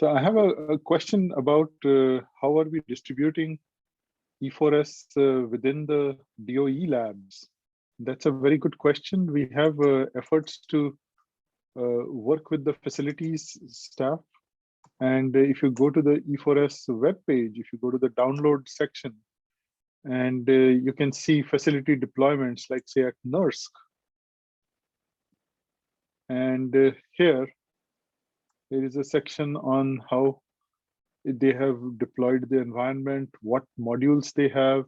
So I have a question about how are we distributing E4s within the DOE labs? That's a very good question. We have efforts to work with the facilities staff. And if you go to the E4s webpage, if you go to the download section, and you can see facility deployments, like say at NERSC. And here is a section on how they have deployed the environment, what modules they have.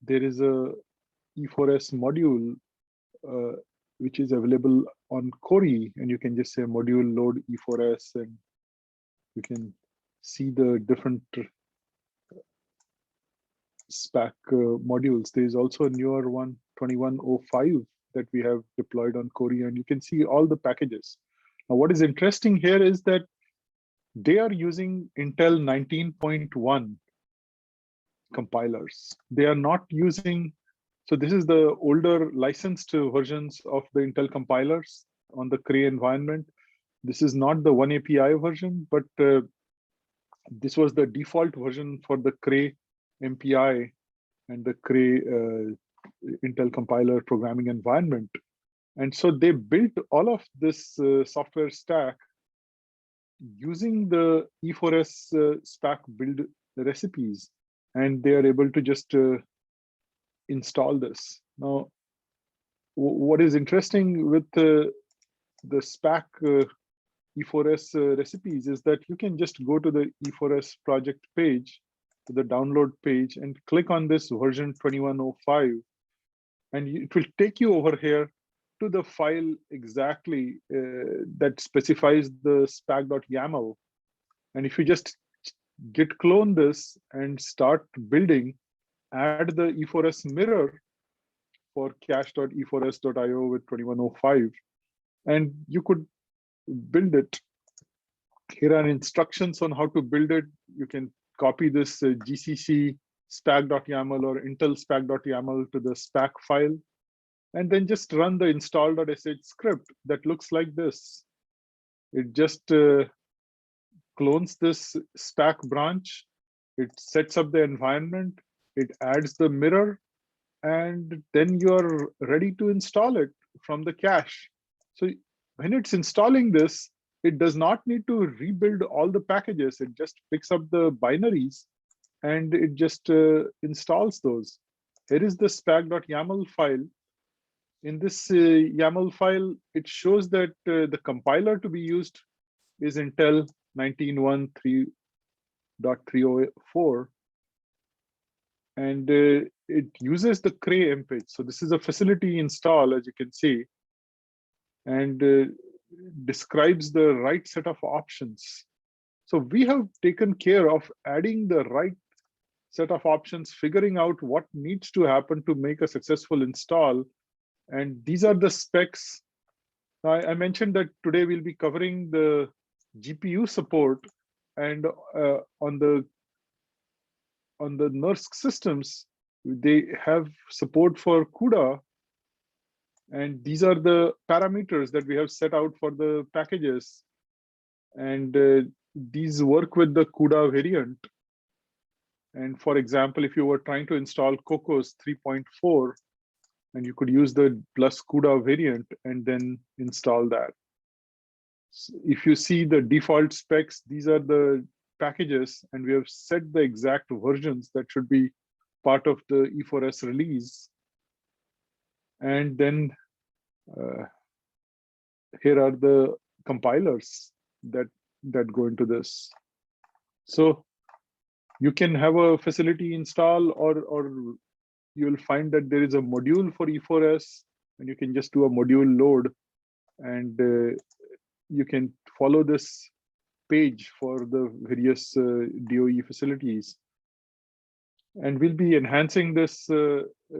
There is a E4s module which is available on Cori, and you can just say module load E4s, and you can see the different Spack modules. There is also a newer one, 2105, that we have deployed on Cori, and you can see all the packages. Now, what is interesting here is that they are using Intel 19.1 compilers. They are not using, so this is the older licensed versions of the Intel compilers on the Cray environment. This is not the one API version, but this was the default version for the Cray MPI and the Cray Intel compiler programming environment. And so they built all of this software stack using the E4s Spack build recipes, and they are able to just install this. Now, what is interesting with the Spack E4s recipes is that you can just go to the E4s project page, to the download page, and click on this version 2105, and it will take you over here to the file exactly that specifies the spack.yaml. And if you just git clone this and start building, add the E4s mirror for cache.e4s.io with 2105, and you could build it. Here are instructions on how to build it. You can copy this GCC spack.yaml or Intel spack.yaml to the Spack file, and then just run the install.sh script that looks like this. It just clones this Spack branch, it sets up the environment, it adds the mirror, and then you're ready to install it from the cache. So when it's installing this, it does not need to rebuild all the packages. It just picks up the binaries and it just installs those. Here is the spack.yaml file. In this YAML file, it shows that the compiler to be used is Intel 19.1.3.304, and it uses the Cray MPage. So this is a facility install, as you can see, and describes the right set of options. So we have taken care of adding the right set of options, figuring out what needs to happen to make a successful install. And these are the specs. I mentioned that today we'll be covering the GPU support, and on the NERSC systems, they have support for CUDA. And these are the parameters that we have set out for the packages. And these work with the CUDA variant. And for example, if you were trying to install Cocos 3.4, and you could use the plus CUDA variant and then install that. So if you see the default specs, these are the packages, and we have set the exact versions that should be part of the E4s release. And then here are the compilers that go into this. So you can have a facility install, or you will find that there is a module for E4s, and you can just do a module load, and you can follow this page for the various DOE facilities. And we'll be enhancing this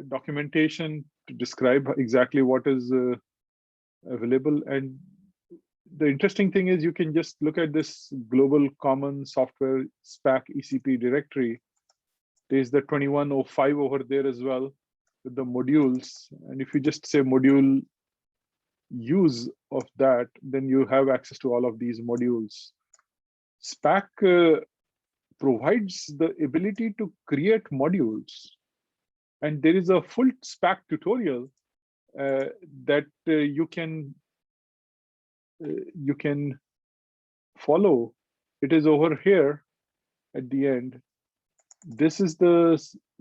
documentation to describe exactly what is available. And the interesting thing is you can just look at this global common software Spack ECP directory. There's the 2105 over there as well with the modules. And if you just say module use of that, then you have access to all of these modules. Spack provides the ability to create modules. And there is a full Spack tutorial that you can follow. It is over here at the end. This is the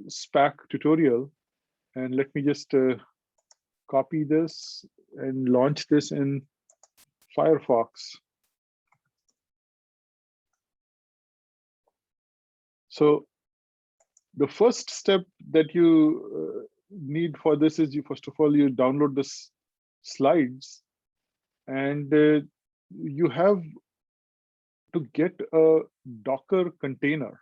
Spack tutorial. And let me just copy this and launch this in Firefox. So the first step that you need for this is first of all, you download the slides, and you have to get a Docker container.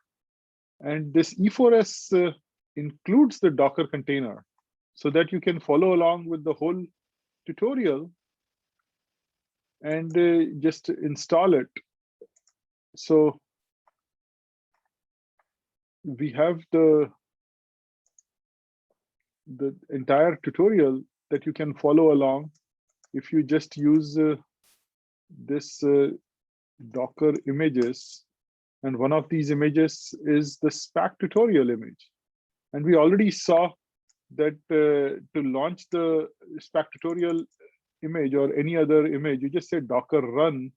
And this E4s includes the Docker container so that you can follow along with the whole tutorial and just install it. So we have the entire tutorial that you can follow along if you just use this Docker images. And one of these images is the Spack tutorial image. And we already saw that to launch the Spack tutorial image or any other image, you just say docker run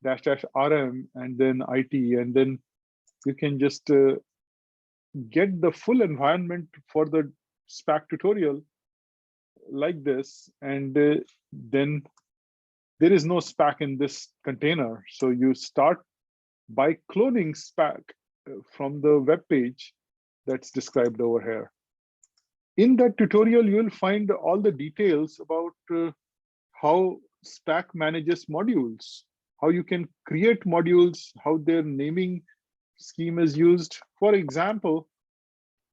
--rm and then it, and then you can just get the full environment for the Spack tutorial like this. And then there is no Spack in this container. So you start by cloning Spack from the web page that's described over here. In that tutorial, you'll find all the details about how Spack manages modules, how you can create modules, how their naming scheme is used. For example,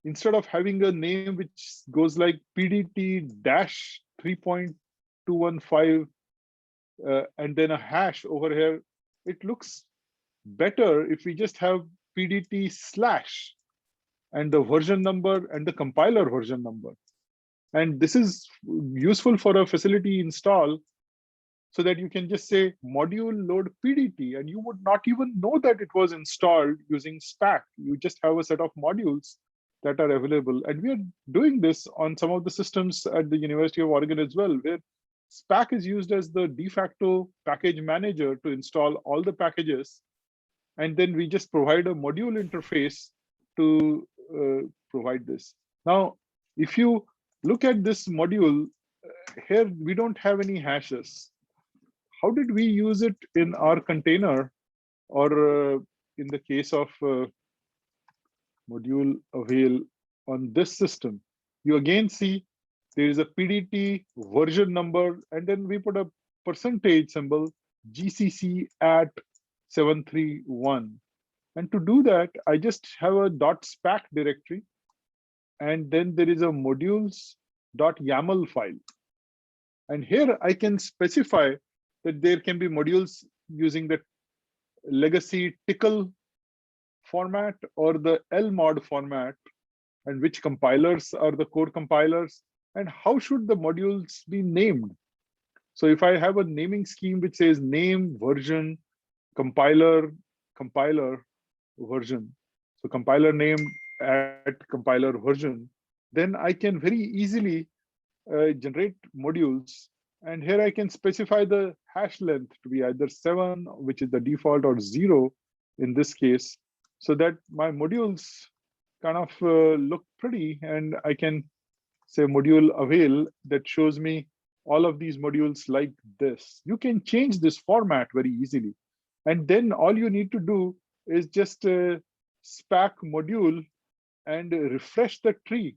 instead of having a name which goes like PDT-3.215 and then a hash over here, it looks better if we just have PDT/ and the version number and the compiler version number. And this is useful for a facility install so that you can just say module load PDT, and you would not even know that it was installed using Spack. You just have a set of modules that are available. And we are doing this on some of the systems at the University of Oregon as well, where Spack is used as the de facto package manager to install all the packages. And then we just provide a module interface to provide this. Now, if you look at this module, here we don't have any hashes. How did we use it in our container, or in the case of module avail on this system? You again see there is a PDT version number, and then we put a percentage symbol GCC at 731. And to do that, I just have a .spack directory, and then there is a modules.yaml file. And here I can specify that there can be modules using the legacy tickle format or the LMOD format, and which compilers are the core compilers, and how should the modules be named. So if I have a naming scheme which says name, version, compiler version, so compiler name at compiler version, then I can very easily generate modules. And here I can specify the hash length to be either 7, which is the default, or 0 in this case, so that my modules kind of look pretty. And I can say module avail that shows me all of these modules like this. You can change this format very easily. And then all you need to do is just Spack module and refresh the tree.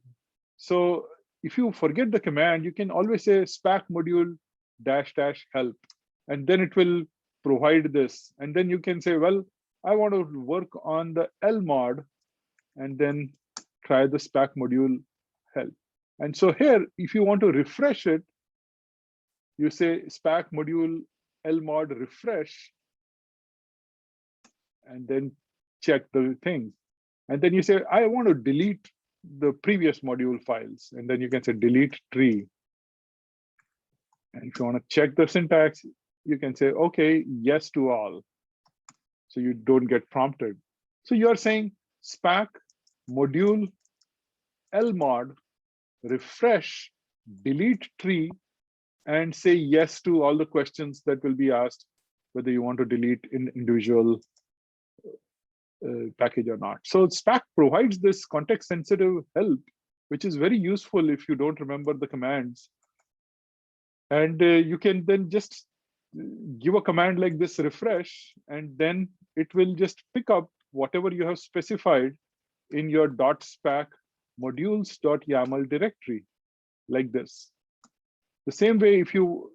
So if you forget the command, you can always say Spack module -- help, and then it will provide this. And then you can say, well, I want to work on the LMOD, and then try the Spack module help. And so here, if you want to refresh it, you say Spack module LMOD refresh, and then check the things. And then you say, I want to delete the previous module files. And then you can say delete tree. And if you want to check the syntax, you can say, okay, yes to all. so you don't get prompted. So you are saying Spack module lmod refresh delete tree and say yes to all the questions that will be asked, whether you want to delete in individual package or not. So Spack provides this context-sensitive help, which is very useful if you don't remember the commands. And you can then just give a command like this refresh, and then it will just pick up whatever you have specified in your .spack modules.yaml directory, like this. The same way, if you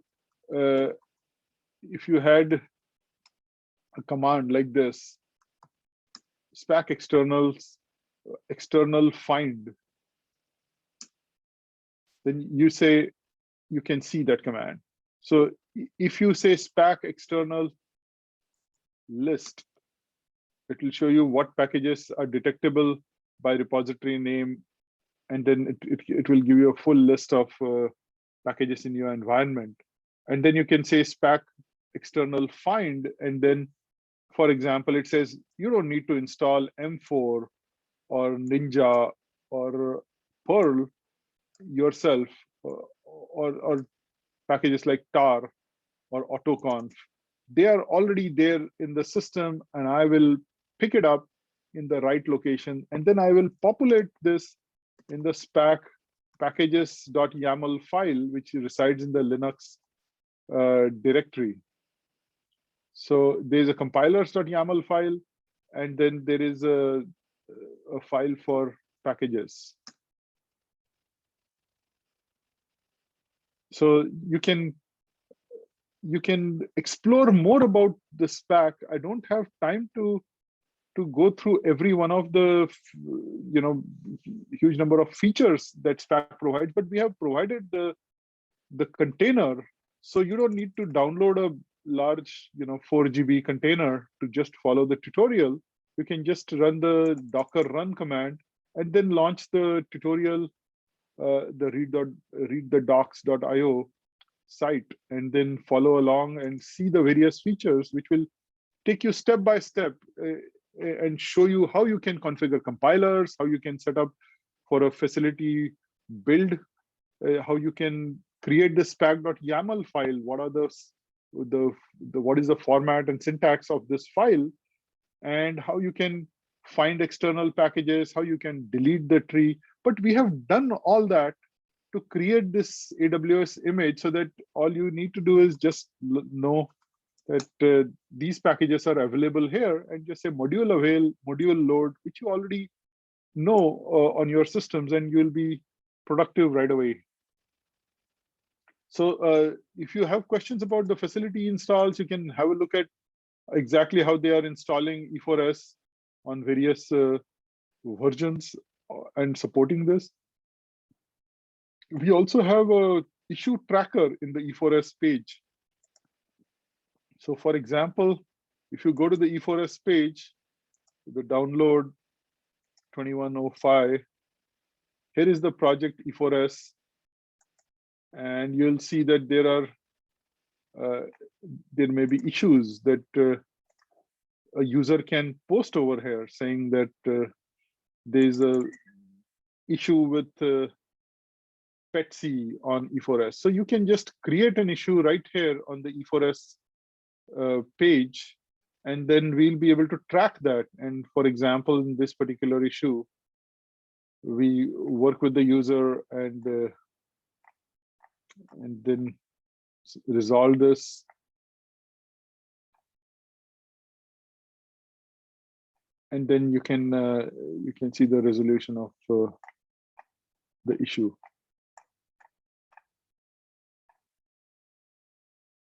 had a command like this, Spack external find, then you say you can see that command. So if you say Spack external list, it will show you what packages are detectable by repository name, and then it will give you a full list of packages in your environment. And then you can say Spack external find, and then, for example, it says you don't need to install M4 or Ninja or Perl yourself, or packages like tar or autoconf. They are already there in the system, and I will pick it up in the right location, and then I will populate this in the Spack packages.yaml file, which resides in the Linux directory. So there's a compilers.yaml file, and then there is a file for packages. So you can explore more about the Spack. I don't have time to go through every one of the huge number of features that Spack provides, but we have provided the container, so you don't need to download a large 4 GB container to just follow the tutorial. You can just run the docker run command and then launch the tutorial, the readthedocs.io site, and then follow along and see the various features, which will take you step by step and show you how you can configure compilers, how you can set up for a facility build, how you can create the spack.yaml file, what are what is the format and syntax of this file, and how you can find external packages, how you can delete the tree. But we have done all that to create this AWS image, so that all you need to do is just know that these packages are available here, and just say module avail, module load, which you already know on your systems, and you'll be productive right away. So if you have questions about the facility installs, you can have a look at exactly how they are installing E4s on various versions and supporting this. We also have a issue tracker in the E4s page. So for example, if you go to the E4s page, the download 2105, here is the project E4s, and you'll see that there may be issues that a user can post over here, saying that there's a issue with PETC on E4s. So you can just create an issue right here on the E4s page, and then we'll be able to track that. And for example, in this particular issue, we work with the user and then resolve this. And then you can see the resolution of the issue.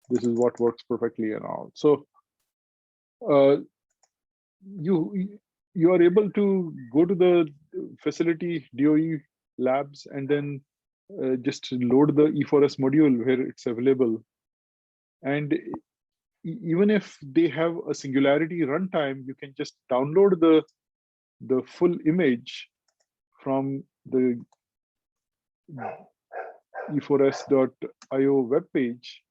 This is what works perfectly and all. So you are able to go to the facility Doe Labs and then just load the E4s module where it's available. And even if they have a Singularity runtime, you can just download the full image from the E4s.io webpage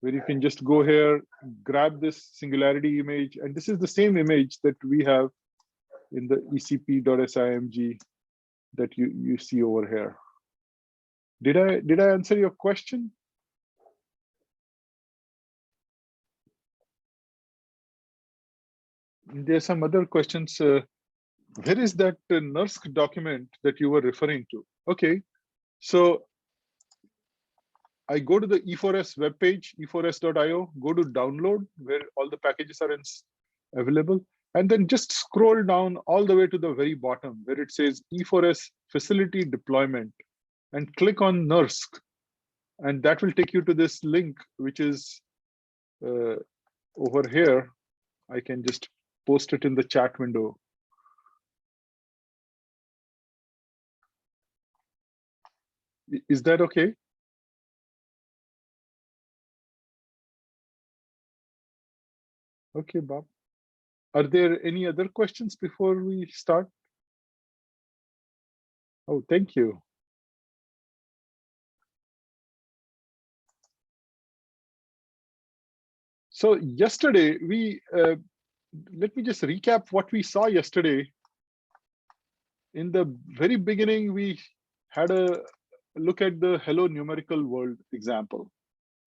where you can just go here, grab this singularity image, and this is the same image that we have in the ecp.simg that you see over here. Did I answer your question? There's some other questions. Where is that NERSC document that you were referring to? Okay, so I go to the E4s webpage, e4s.io, go to download, where all the packages are available, and then just scroll down all the way to the very bottom where it says E4s facility deployment, and click on NERSC, and that will take you to this link, which is over here. I can just post it in the chat window. Is that okay? Okay, Bob. Are there any other questions before we start? Oh, thank you. So yesterday, let me just recap what we saw yesterday. In the very beginning, we had a look at the hello numerical world example.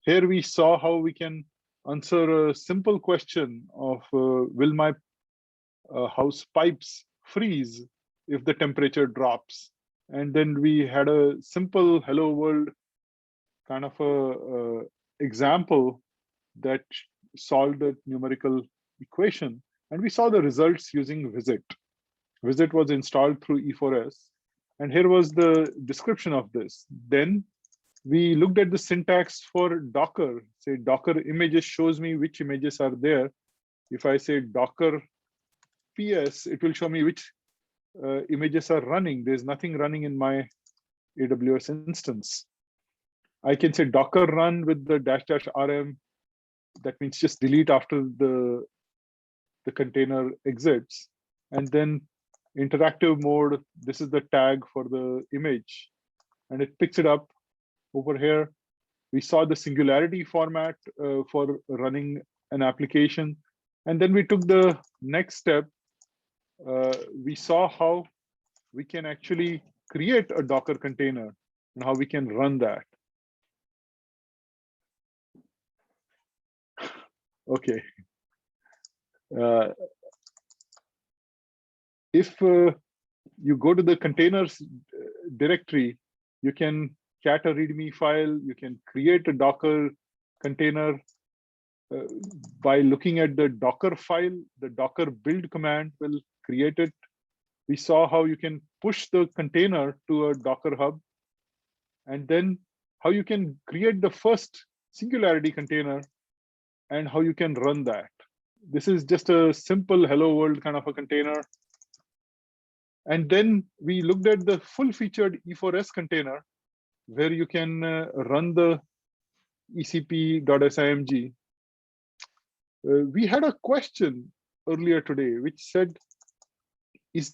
Here we saw how we can answer a simple question of will my house pipes freeze if the temperature drops? And then we had a simple hello world kind of a example that solved a numerical equation. And we saw the results using Visit. Visit was installed through E4s. And here was the description of this. Then we looked at the syntax for Docker. Say Docker images shows me which images are there. If I say Docker PS, it will show me which images are running. There's nothing running in my AWS instance. I can say Docker run with the --rm. That means just delete after the container exits. And then interactive mode, this is the tag for the image. And it picks it up over here. We saw the singularity format for running an application. And then we took the next step. We saw how we can actually create a Docker container and how we can run that. Okay. If you go to the containers directory, you can cat a README file, you can create a Docker container by looking at the Docker file. The Docker build command will create it. We saw how you can push the container to a Docker hub, and then how you can create the first singularity container and how you can run that. This is just a simple hello world kind of a container. And then we looked at the full-featured E4s container, where you can run the ecp.simg. We had a question earlier today, which said, is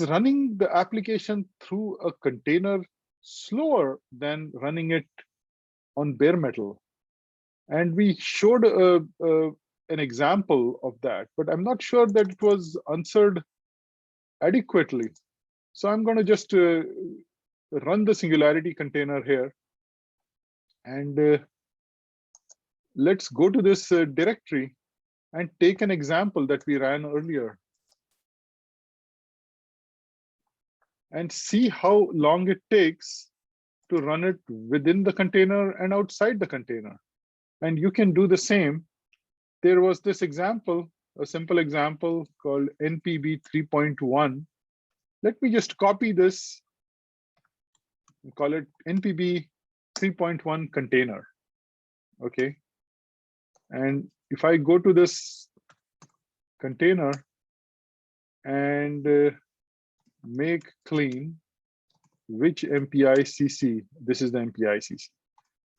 running the application through a container slower than running it on bare metal? And we showed an example of that, but I'm not sure that it was answered adequately. So I'm going to just run the singularity container here. And let's go to this directory and take an example that we ran earlier and see how long it takes to run it within the container and outside the container. And you can do the same. There was this example, a simple example called NPB 3.1. Let me just copy this and call it NPB 3.1 container. Okay. And if I go to this container and make clean which MPI CC, this is the MPI CC.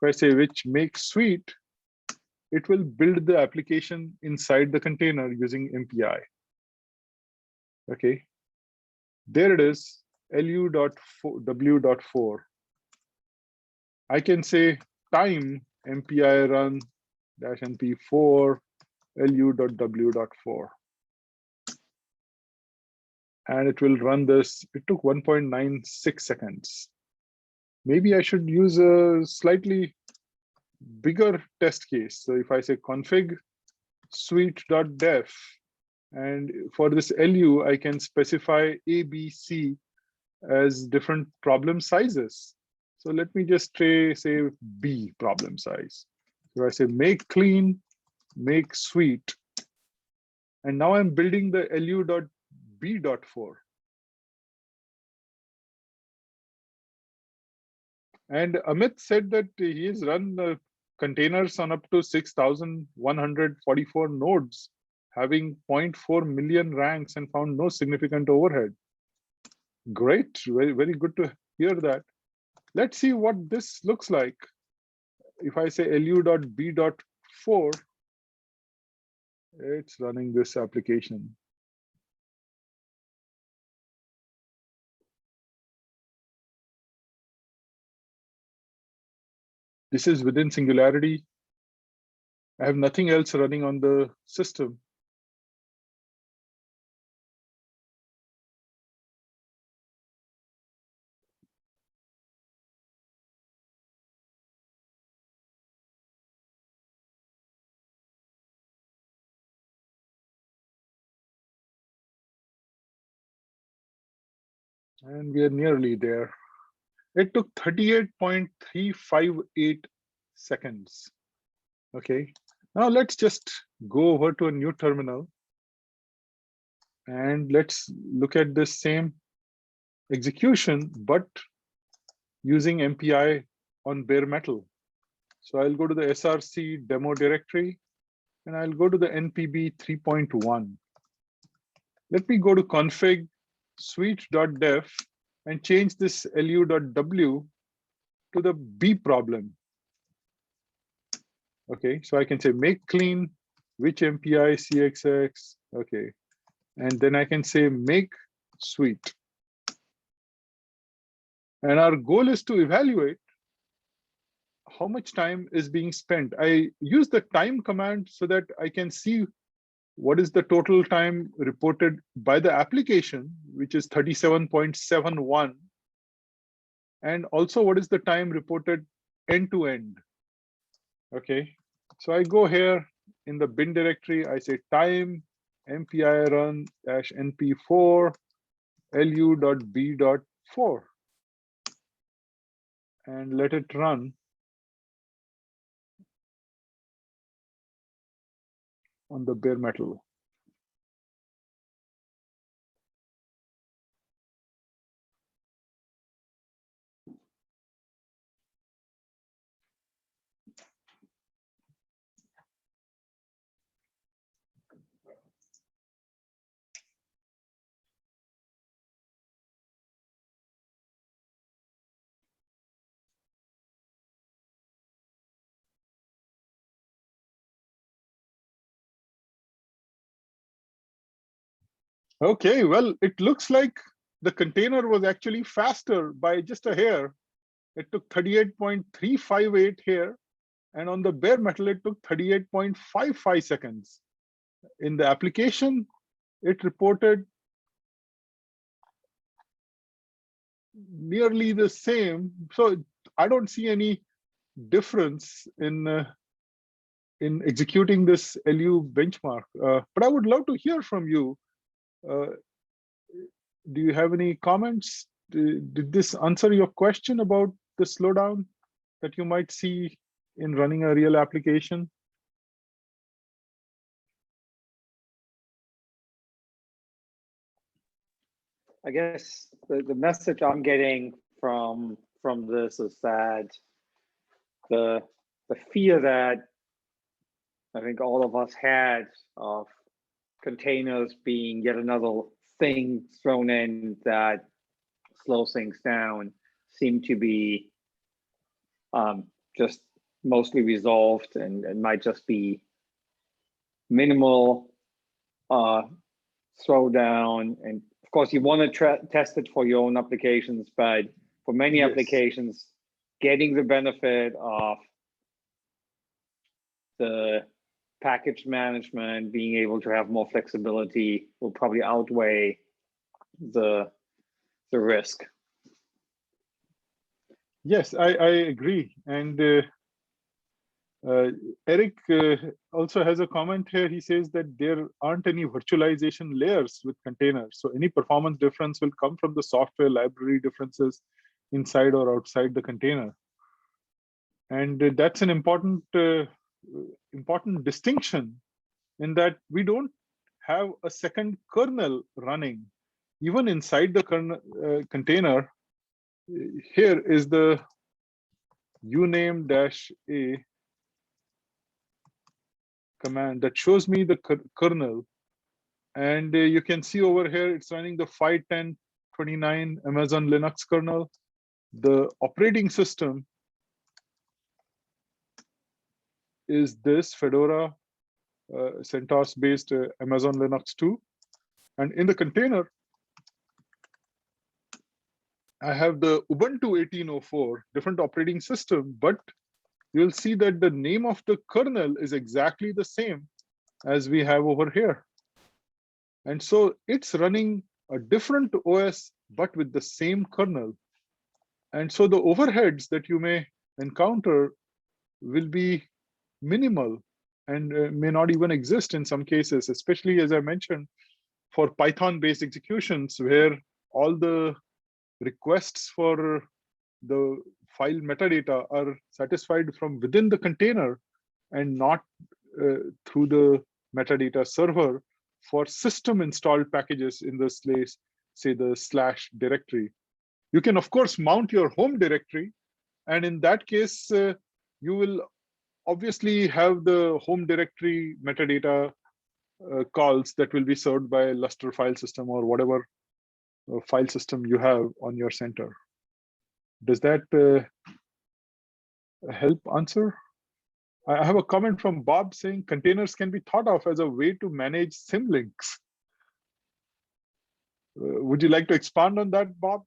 If I say which make suite, it will build the application inside the container using MPI. Okay. There it is, lu.w.4. I can say time MPI run -np4 lu.w.4. And it will run this. It took 1.96 seconds. Maybe I should use a slightly bigger test case. So if I say config suite.def, and for this LU, I can specify A, B, C as different problem sizes. So let me just say B problem size. So I say make clean, make sweet. And now I'm building the lu.b.4. And Amit said that he has run containers on up to 6,144 nodes, having 0.4 million ranks and found no significant overhead. Great, very, very good to hear that. Let's see what this looks like. If I say lu.b.4, it's running this application. This is within Singularity. I have nothing else running on the system. And we are nearly there. It took 38.358 seconds. Okay, now let's just go over to a new terminal and let's look at this same execution, but using MPI on bare metal. So I'll go to the SRC demo directory and I'll go to the NPB 3.1. Let me go to config suite.def and change this lu.w to the B problem. Okay, so I can say make clean, which MPI CXX, okay. And then I can say make sweet. And our goal is to evaluate how much time is being spent. I use the time command so that I can see what is the total time reported by the application, which is 37.71. And also what is the time reported end to end. Okay, so I go here in the bin directory, I say time MPI run -np4 lu.b.4 and let it run on the bare metal. Okay, well, it looks like the container was actually faster by just a hair. It took 38.358 here, and on the bare metal, it took 38.55 seconds. In the application, it reported nearly the same. So I don't see any difference in executing this LU benchmark. But I would love to hear from you. Do you have any comments? Did this answer your question about the slowdown that you might see in running a real application? I guess the message I'm getting from this is that the fear that I think all of us had of containers being yet another thing thrown in that slows things down seem to be just mostly resolved and might just be minimal slowdown. And of course, you want to test it for your own applications, but for many applications, getting the benefit of the package management, being able to have more flexibility will probably outweigh the risk. Yes, I agree. And Eric also has a comment here. He says that there aren't any virtualization layers with containers. So any performance difference will come from the software library differences inside or outside the container. And that's an important distinction, in that we don't have a second kernel running even inside the kernel, container. Here is the uname-a command that shows me the kernel, and you can see over here it's running the 5.10.29 Amazon Linux kernel. The operating system is this Fedora CentOS based Amazon Linux 2, and in the container I have the Ubuntu 18.04, different operating system, but you'll see that the name of the kernel is exactly the same as we have over here. And so it's running a different OS, but with the same kernel. And so the overheads that you may encounter will be minimal and may not even exist in some cases, especially, as I mentioned, for Python-based executions, where all the requests for the file metadata are satisfied from within the container and not through the metadata server for system installed packages in the say the / directory. You can of course mount your home directory, and in that case you will obviously have the home directory metadata calls that will be served by Lustre file system or whatever file system you have on your center. Does that help answer? I have a comment from Bob saying containers can be thought of as a way to manage symlinks. Would you like to expand on that, Bob?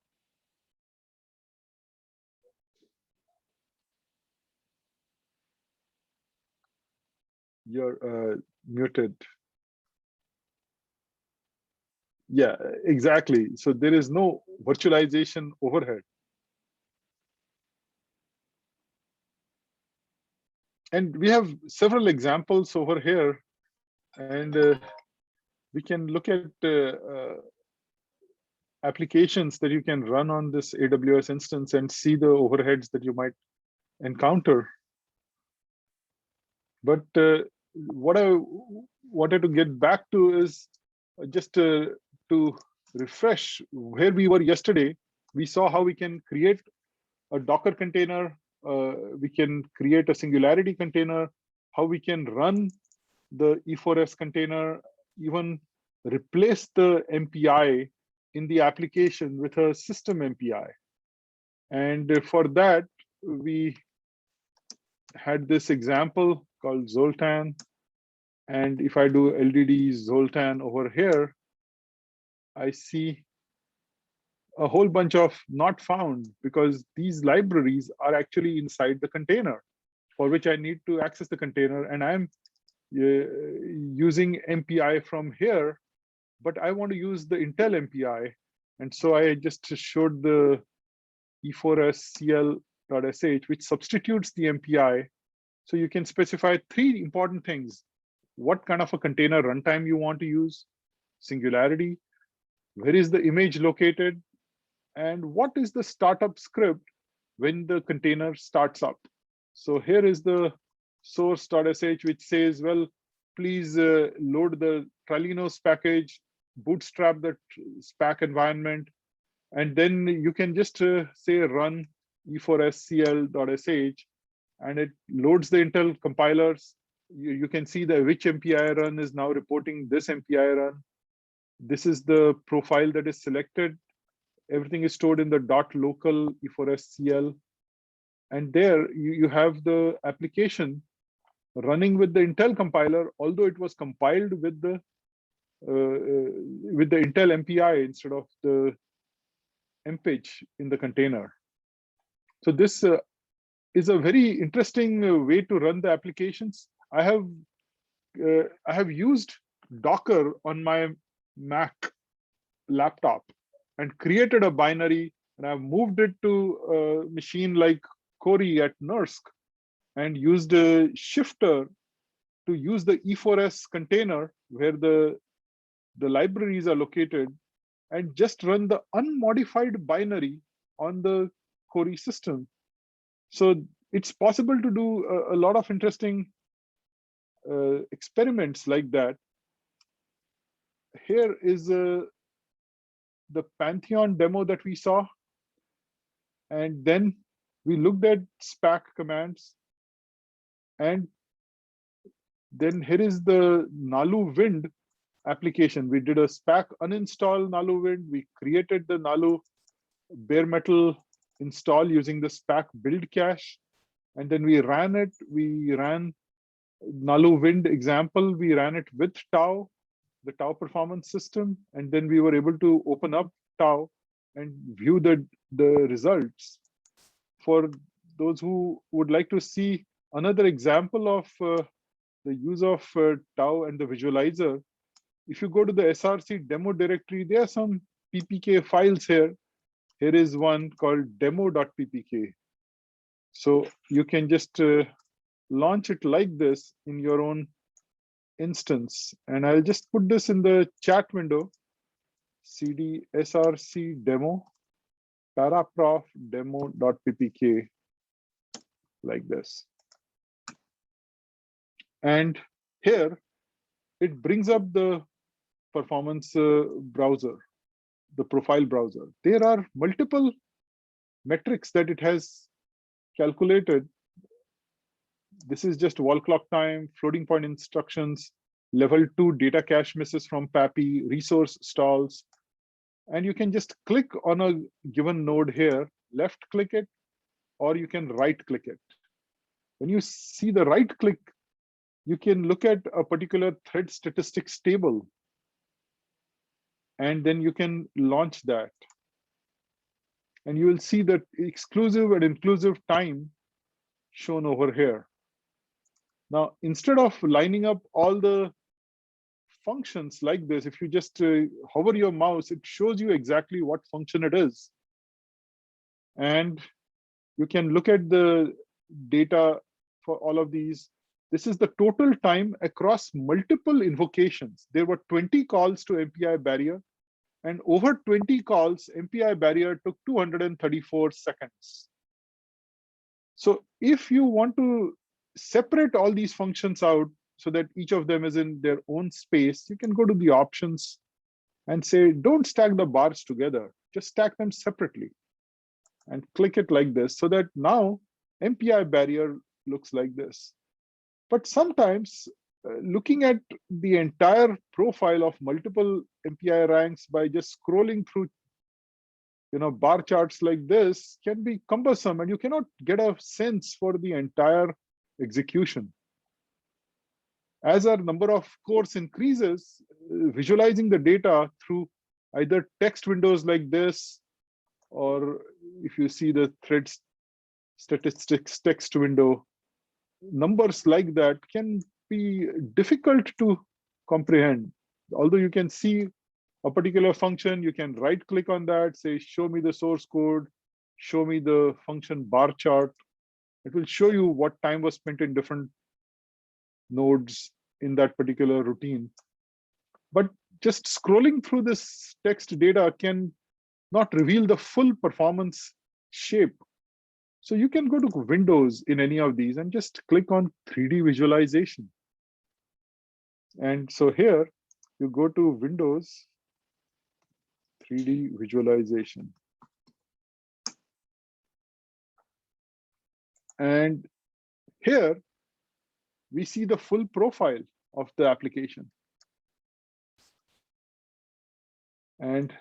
You're muted. Yeah, exactly. So there is no virtualization overhead. And we have several examples over here, and we can look at applications that you can run on this AWS instance and see the overheads that you might encounter. But what I wanted to get back to is just to refresh where we were yesterday. We saw how we can create a Docker container, we can create a Singularity container, how we can run the E4s container, even replace the MPI in the application with a system MPI. And for that, we had this example called Zoltan. And if I do LDD Zoltan over here, I see a whole bunch of not found, because these libraries are actually inside the container for which I need to access the container. And I'm using MPI from here, but I want to use the Intel MPI. And so I just showed the E4s.cl.sh, which substitutes the MPI. So you can specify 3 important things: what kind of a container runtime you want to use, Singularity, where is the image located, and what is the startup script when the container starts up. So here is the source.sh, which says, well, please load the Tralinos package, bootstrap the Spack environment, and then you can just say run e4scl.sh, and it loads the Intel compilers. You can see that which MPI run is now reporting this MPI run. This is the profile that is selected. Everything is stored in the .local e4scl. And there you have the application running with the Intel compiler, although it was compiled with the Intel MPI instead of the MPage in the container. So this is a very interesting way to run the applications. I have used Docker on my Mac laptop and created a binary, and I've moved it to a machine like Cori at NERSC and used a shifter to use the E4s container where the libraries are located and just run the unmodified binary on the Cori system. So it's possible to do a lot of interesting experiments like that. Here is the Pantheon demo that we saw. And then we looked at Spack commands. And then here is the Nalu Wind application. We did a Spack uninstall Nalu Wind. We created the Nalu bare metal install using the Spack build cache. And then we ran it. We ran Nalu Wind example. We ran it with Tau, the Tau performance system. And then we were able to open up Tau and view the results. For those who would like to see another example of the use of Tau and the visualizer, if you go to the SRC demo directory, there are some PPK files here. Here is one called demo.ppk. So you can just launch it like this in your own instance. And I'll just put this in the chat window, cd src demo paraprof demo.ppk, like this. And here it brings up the performance browser, the profile browser. There are multiple metrics that it has calculated. This is just wall clock time, floating point instructions, level 2 data cache misses from PAPI, resource stalls. And you can just click on a given node here, left click it, or you can right click it. When you see the right click, you can look at a particular thread statistics table. And then you can launch that. And you will see that exclusive and inclusive time shown over here. Now, instead of lining up all the functions like this, if you just hover your mouse, it shows you exactly what function it is. And you can look at the data for all of these. This is the total time across multiple invocations. There were 20 calls to MPI barrier, and over 20 calls, MPI barrier took 234 seconds. So if you want to separate all these functions out so that each of them is in their own space, you can go to the options and say, don't stack the bars together, just stack them separately. And click it like this so that now MPI barrier looks like this. But sometimes looking at the entire profile of multiple MPI ranks by just scrolling through bar charts like this can be cumbersome, and you cannot get a sense for the entire execution. As our number of cores increases, visualizing the data through either text windows like this, or if you see the thread statistics text window, numbers like that can be difficult to comprehend. Although you can see a particular function, you can right click on that, say, show me the source code, show me the function bar chart. It will show you what time was spent in different nodes in that particular routine. But just scrolling through this text data can not reveal the full performance shape. So you can go to Windows in any of these and just click on 3D visualization. And so here you go to Windows 3D visualization. And here we see the full profile of the application. And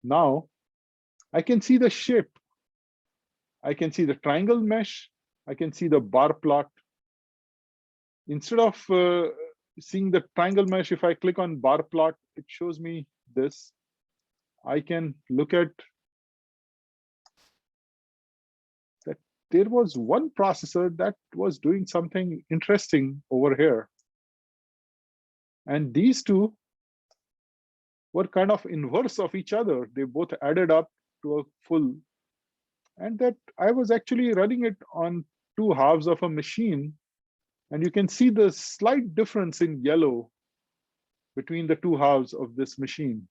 now I can see the shape. I can see the triangle mesh. I can see the bar plot. Instead of seeing the triangle mesh, if I click on bar plot, it shows me this. I can look at that there was one processor that was doing something interesting over here. And these two were kind of inverse of each other. They both added up to a full. And that I was actually running it on two halves of a machine. And you can see the slight difference in yellow between the two halves of this machine.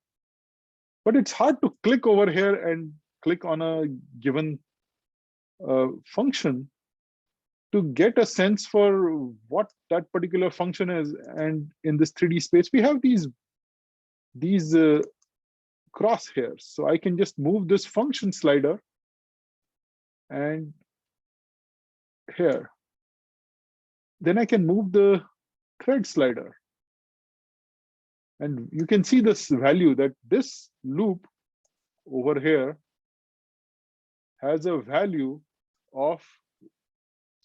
But it's hard to click over here and click on a given function to get a sense for what that particular function is. And in this 3D space, we have these crosshairs. So I can just move this function slider and here. Then I can move the thread slider. And you can see this value that this loop over here has a value of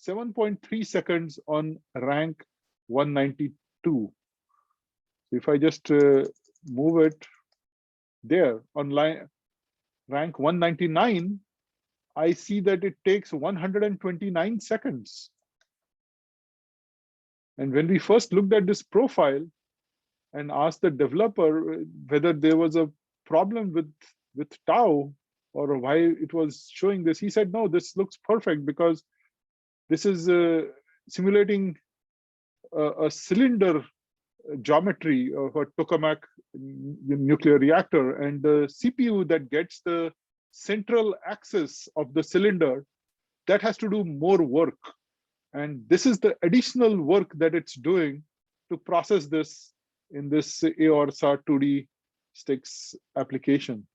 7.3 seconds on rank 192. If I just move it there on rank 199, I see that it takes 129 seconds. And when we first looked at this profile and asked the developer whether there was a problem with tau or why it was showing this, he said, no, this looks perfect because this is simulating a cylinder geometry of a tokamak nuclear reactor, and the CPU that gets the central axis of the cylinder, that has to do more work. And this is the additional work that it's doing to process this in this AORSAR 2D sticks application.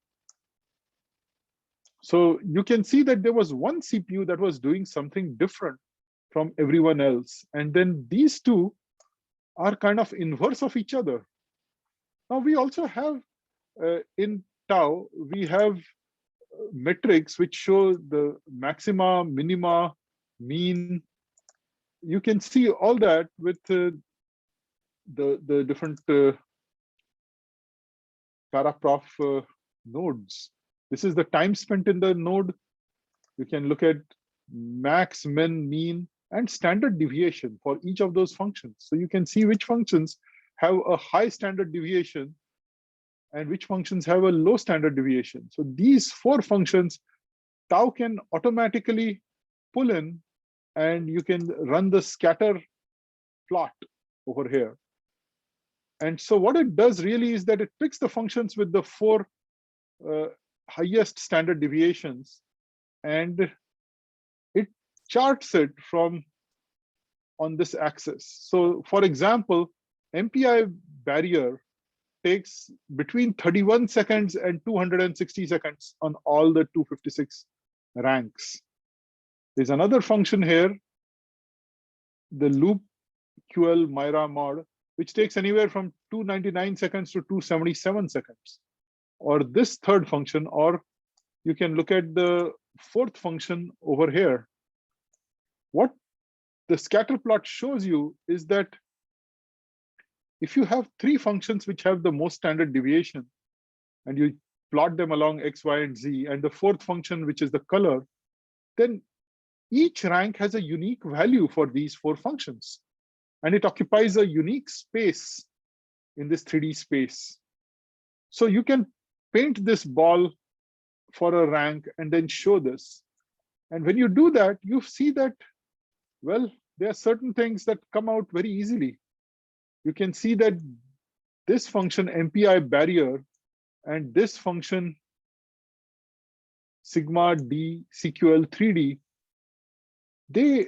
So you can see that there was one CPU that was doing something different from everyone else. And then these two are kind of inverse of each other. Now we also have in tau, we have metrics which show the maxima, minima, mean. You can see all that with the different paraprof nodes. This is the time spent in the node. You can look at max, min, mean, and standard deviation for each of those functions. So you can see which functions have a high standard deviation and which functions have a low standard deviation. So these four functions, tau can automatically pull in, and you can run the scatter plot over here. And so what it does really is that it picks the functions with the four highest standard deviations, and it charts it from on this axis. So for example, MPI barrier takes between 31 seconds and 260 seconds on all the 256 ranks. There's another function here, the loop QL Myra mod, which takes anywhere from 299 seconds to 277 seconds. Or this third function, or you can look at the fourth function over here. What the scatter plot shows you is that if you have three functions which have the most standard deviation, and you plot them along X, Y, and Z, and the fourth function, which is the color, then each rank has a unique value for these four functions. And it occupies a unique space in this 3D space. So you can paint this ball for a rank and then show this. And when you do that, you see that, well, there are certain things that come out very easily. You can see that this function MPI barrier and this function sigma D CQL 3D, they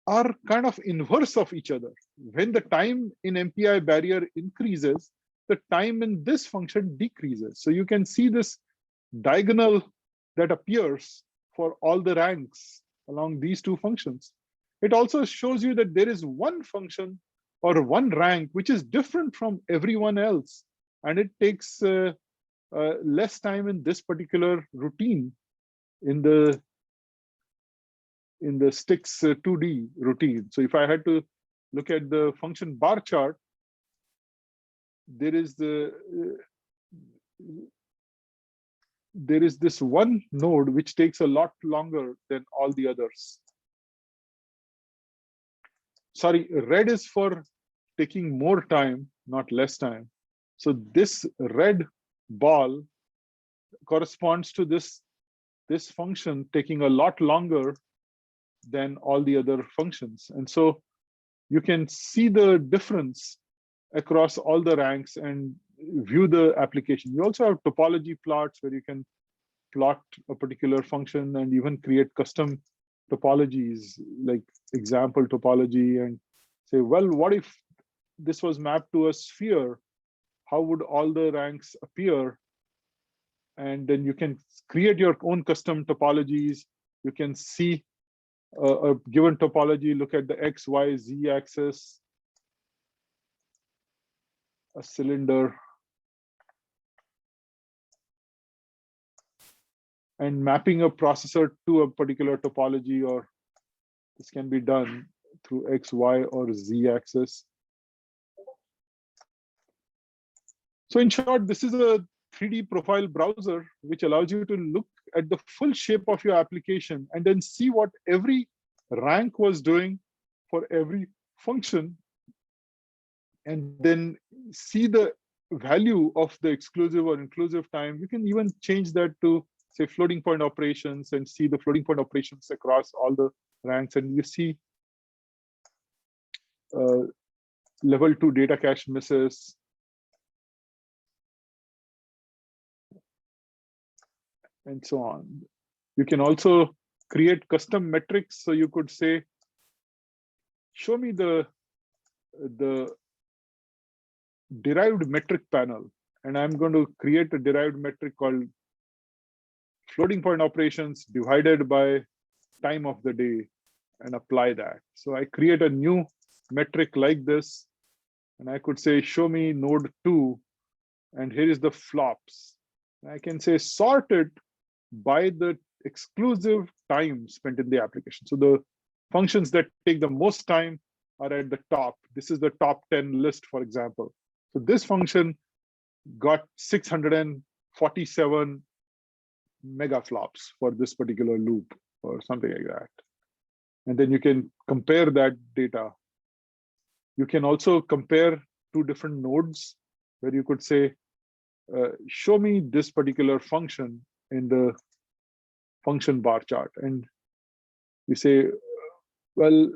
are kind of inverse of each other. When the time in MPI barrier increases, the time in this function decreases. So you can see this diagonal that appears for all the ranks along these two functions. It also shows you that there is one function or one rank which is different from everyone else, and it takes less time in this particular routine in the sticks 2D routine. So if I had to look at the function bar chart, there is the there is this one node which takes a lot longer than all the others. Sorry, red is for taking more time, not less time. So this red ball corresponds to this function taking a lot longer than all the other functions. And so you can see the difference across all the ranks and view the application. You also have topology plots where you can plot a particular function and even create custom topologies like example topology and say, well, what if this was mapped to a sphere? How would all the ranks appear? And then you can create your own custom topologies. You can see a given topology, look at the X, Y, Z axis, a cylinder, and mapping a processor to a particular topology, or this can be done through X, Y, or Z axis. So in short, this is a 3D profile browser, which allows you to look at the full shape of your application and then see what every rank was doing for every function, and then see the value of the exclusive or inclusive time. You can even change that to, say, floating point operations and see the floating point operations across all the ranks. And you see level 2 data cache misses. And so on. You can also create custom metrics. So you could say, show me the derived metric panel. And I'm going to create a derived metric called floating point operations divided by time of the day and apply that. So I create a new metric like this. And I could say, show me node 2. And here is the flops. I can say, sort it by the exclusive time spent in the application. So the functions that take the most time are at the top. This is the top 10 list, for example. So this function got 647 megaflops for this particular loop or something like that. And then you can compare that data. You can also compare two different nodes where you could say, show me this particular function in the function bar chart. And you say, well,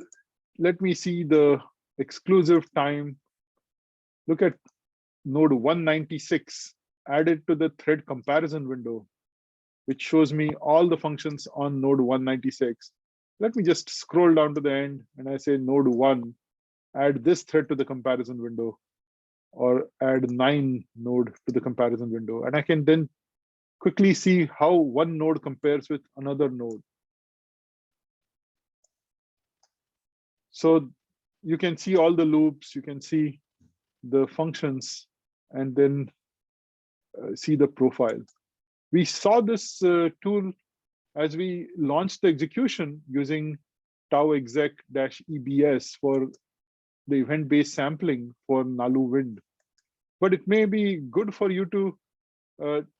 let me see the exclusive time. Look at node 196 added to the thread comparison window, which shows me all the functions on node 196. Let me just scroll down to the end and I say node 1, add this thread to the comparison window, or add 9 node to the comparison window. And I can then quickly see how one node compares with another node. So you can see all the loops, you can see the functions, and then see the profile. We saw this tool as we launched the execution using tau exec-EBS for the event-based sampling for Nalu Wind. But it may be good for you to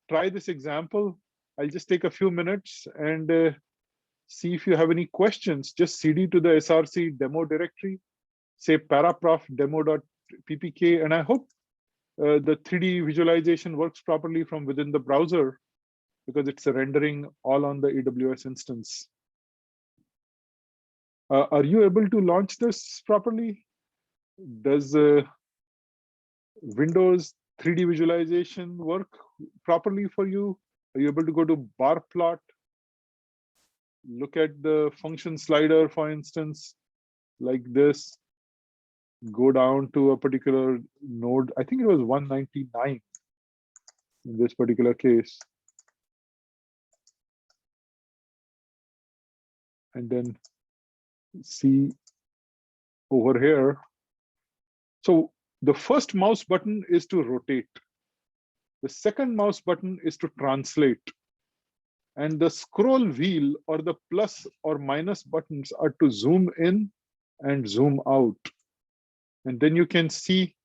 try this example. I'll just take a few minutes and see if you have any questions. Just cd to the src demo directory, say paraprof demo.ppk, and I hope the 3D visualization works properly from within the browser because it's a rendering all on the AWS instance. Are you able to launch this properly? Does Windows 3D visualization work properly for you? Are you able to go to bar plot? Look at the function slider, for instance, like this. Go down to a particular node. I think it was 199 in this particular case. And then see over here. So the first mouse button is to rotate. The second mouse button is to translate. And the scroll wheel or the plus or minus buttons are to zoom in and zoom out. And then you can see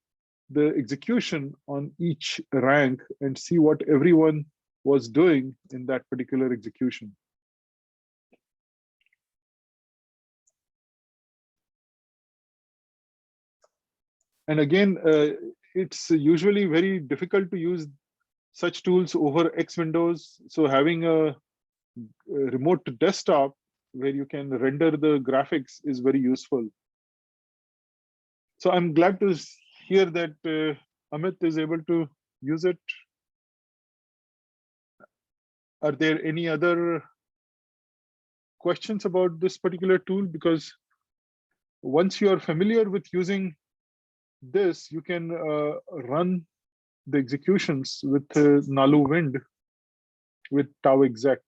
the execution on each rank and see what everyone was doing in that particular execution. And again, it's usually very difficult to use such tools over X windows. So having a remote desktop where you can render the graphics is very useful. So I'm glad to hear that Amit is able to use it. Are there any other questions about this particular tool? Because once you are familiar with using this, you can run the executions with Nalu Wind with Tau exec.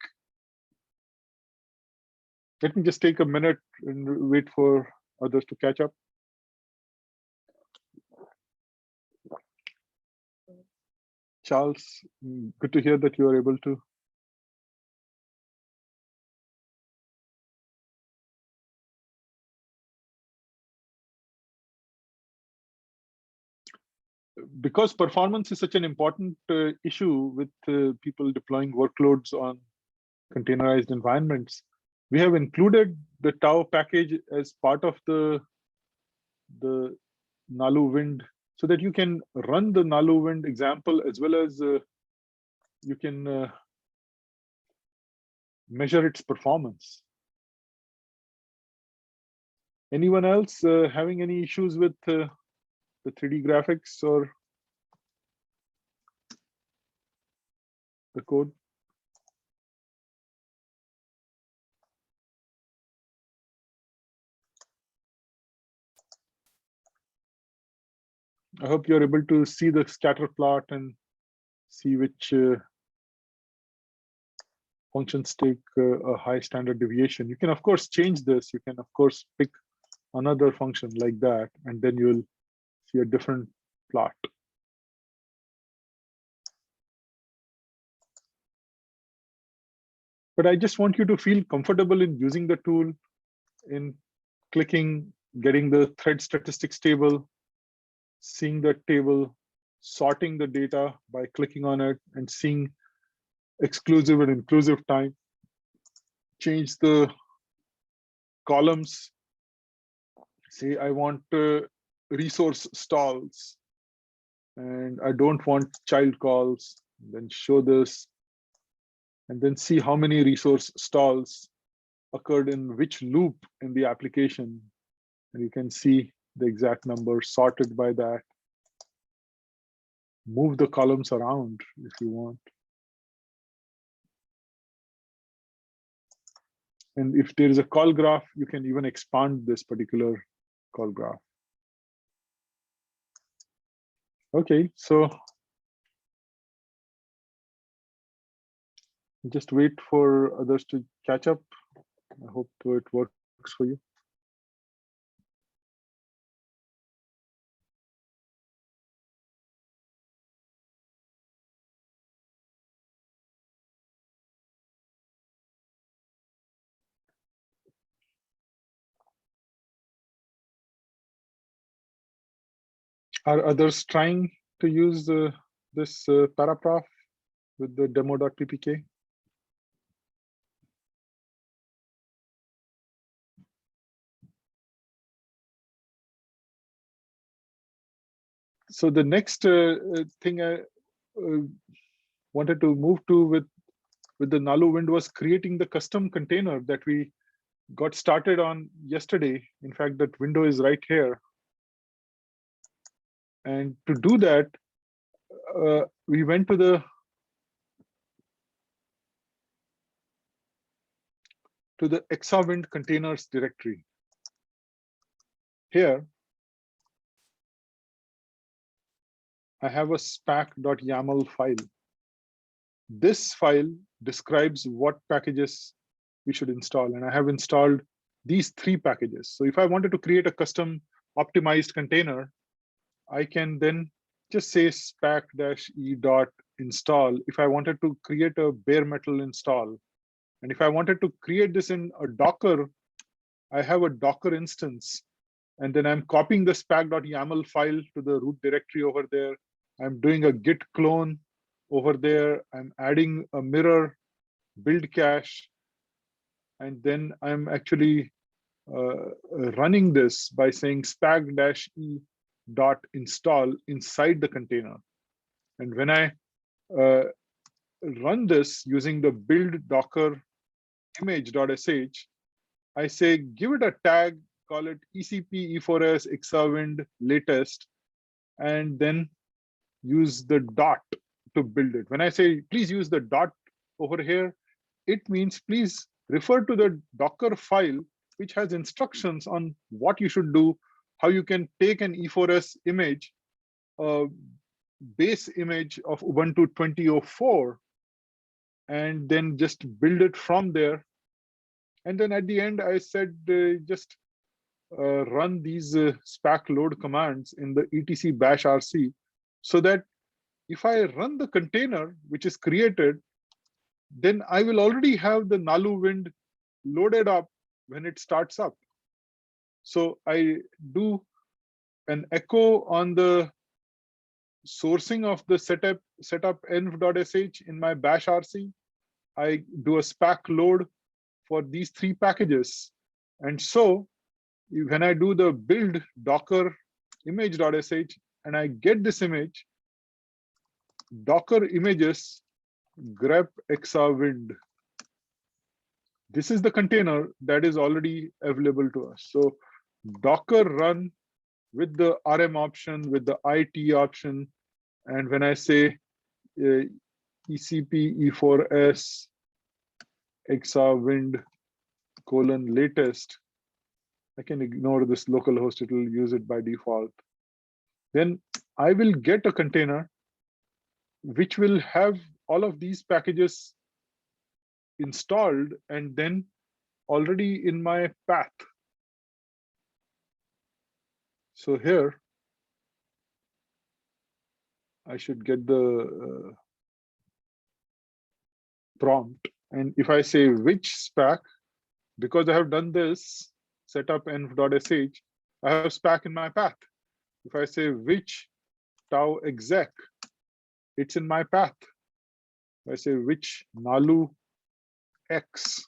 Let me just take a minute and wait for others to catch up. Charles, good to hear that you are able to. Because performance is such an important issue with people deploying workloads on containerized environments, we have included the Tau package as part of the Nalu Wind, so that you can run the Nalu Wind example as well as you can measure its performance. Anyone else having any issues with the 3D graphics or the code? I hope you're able to see the scatter plot and see which functions take a high standard deviation. You can, of course, change this. You can, of course, pick another function like that, and then you'll see a different plot. But I just want you to feel comfortable in using the tool, in clicking, getting the thread statistics table, seeing the table, sorting the data by clicking on it, and seeing exclusive and inclusive time. Change the columns. Say I want resource stalls, and I don't want child calls. Then show this, and then see how many resource stalls occurred in which loop in the application. And you can see the exact number sorted by that. Move the columns around if you want. And if there is a call graph, you can even expand this particular call graph. Okay, so just wait for others to catch up. I hope it works for you. Are others trying to use this paraprof with the demo.ppk? So the next thing I wanted to move to with the Nalu Wind was creating the custom container that we got started on yesterday. In fact, that window is right here. And to do that, we went to the Exawind containers directory. Here, I have a spack.yaml file. This file describes what packages we should install, and I have installed these 3 packages. So if I wanted to create a custom optimized container, I can then just say spack-e.install if I wanted to create a bare metal install. And if I wanted to create this in a Docker, I have a Docker instance, and then I'm copying the spack.yaml file to the root directory over there. I'm doing a git clone over there. I'm adding a mirror build cache, and then I'm actually running this by saying spack-e dot install inside the container. And when I run this using the build docker image.sh, I say give it a tag, call it ECP E4s exawind latest, and then use the dot to build it. When I say please use the dot over here, it means please refer to the Docker file which has instructions on what you should do, how you can take an E4s image, base image of Ubuntu 2004, and then just build it from there. And then at the end, I said just run these Spack load commands in the etc bash rc, so that if I run the container which is created, then I will already have the Naluwind loaded up when it starts up. So I do an echo on the sourcing of the setup env.sh in my bash rc. I do a Spack load for these 3 packages. And so when I do the build docker image.sh and I get this image, docker images grep exawind. This is the container that is already available to us. So docker run with the rm option, with the it option, and when I say ECP E4s exawind :latest, I can ignore this localhost, it will use it by default. Then I will get a container which will have all of these packages installed and then already in my path. So here, I should get the prompt. And if I say which Spack, because I have done this setup env.sh, I have Spack in my path. If I say which tau exec, it's in my path. If I say which nalu x,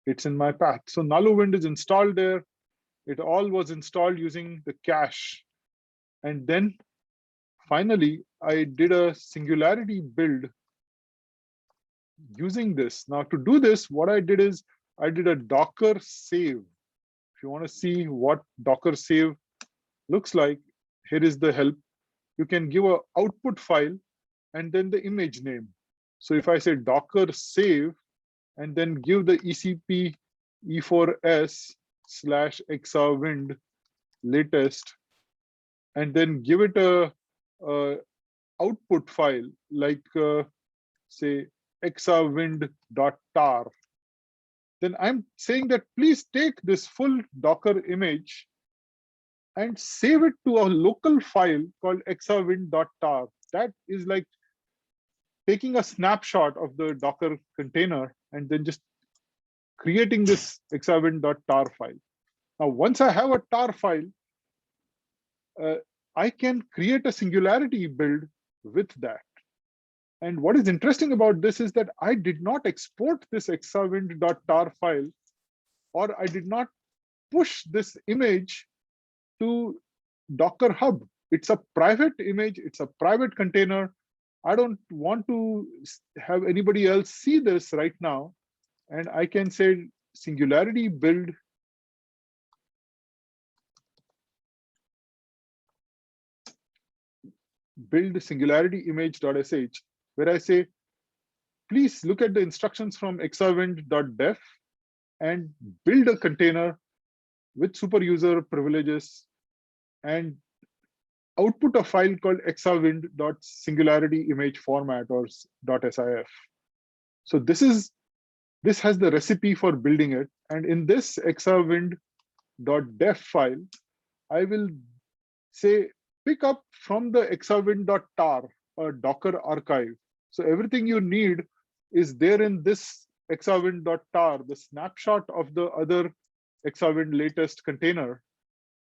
it's in my path. So Naluwind is installed there. It all was installed using the cache. And then finally, I did a singularity build using this. Now to do this, what I did is I did a Docker save. If you want to see what Docker save looks like, here is the help. You can give an output file and then the image name. So if I say Docker save and then give the ECP E4s / exawind latest, and then give it a output file like say exawind.tar, then I'm saying that please take this full Docker image and save it to a local file called exawind.tar. That is like taking a snapshot of the Docker container and then just creating this exawind.tar file. Now, once I have a tar file, I can create a singularity build with that. And what is interesting about this is that I did not export this exawind.tar file, or I did not push this image to Docker Hub. It's a private image, it's a private container. I don't want to have anybody else see this right now. And I can say singularity build singularity image.sh, where I say, please look at the instructions from exawind.def and build a container with super user privileges and output a file called exawind.singularityImageFormat or .sif. So this has the recipe for building it. And in this exawind.def file, I will say pick up from the exawind.tar or Docker archive. So everything you need is there in this exawind.tar, the snapshot of the other exawind latest container.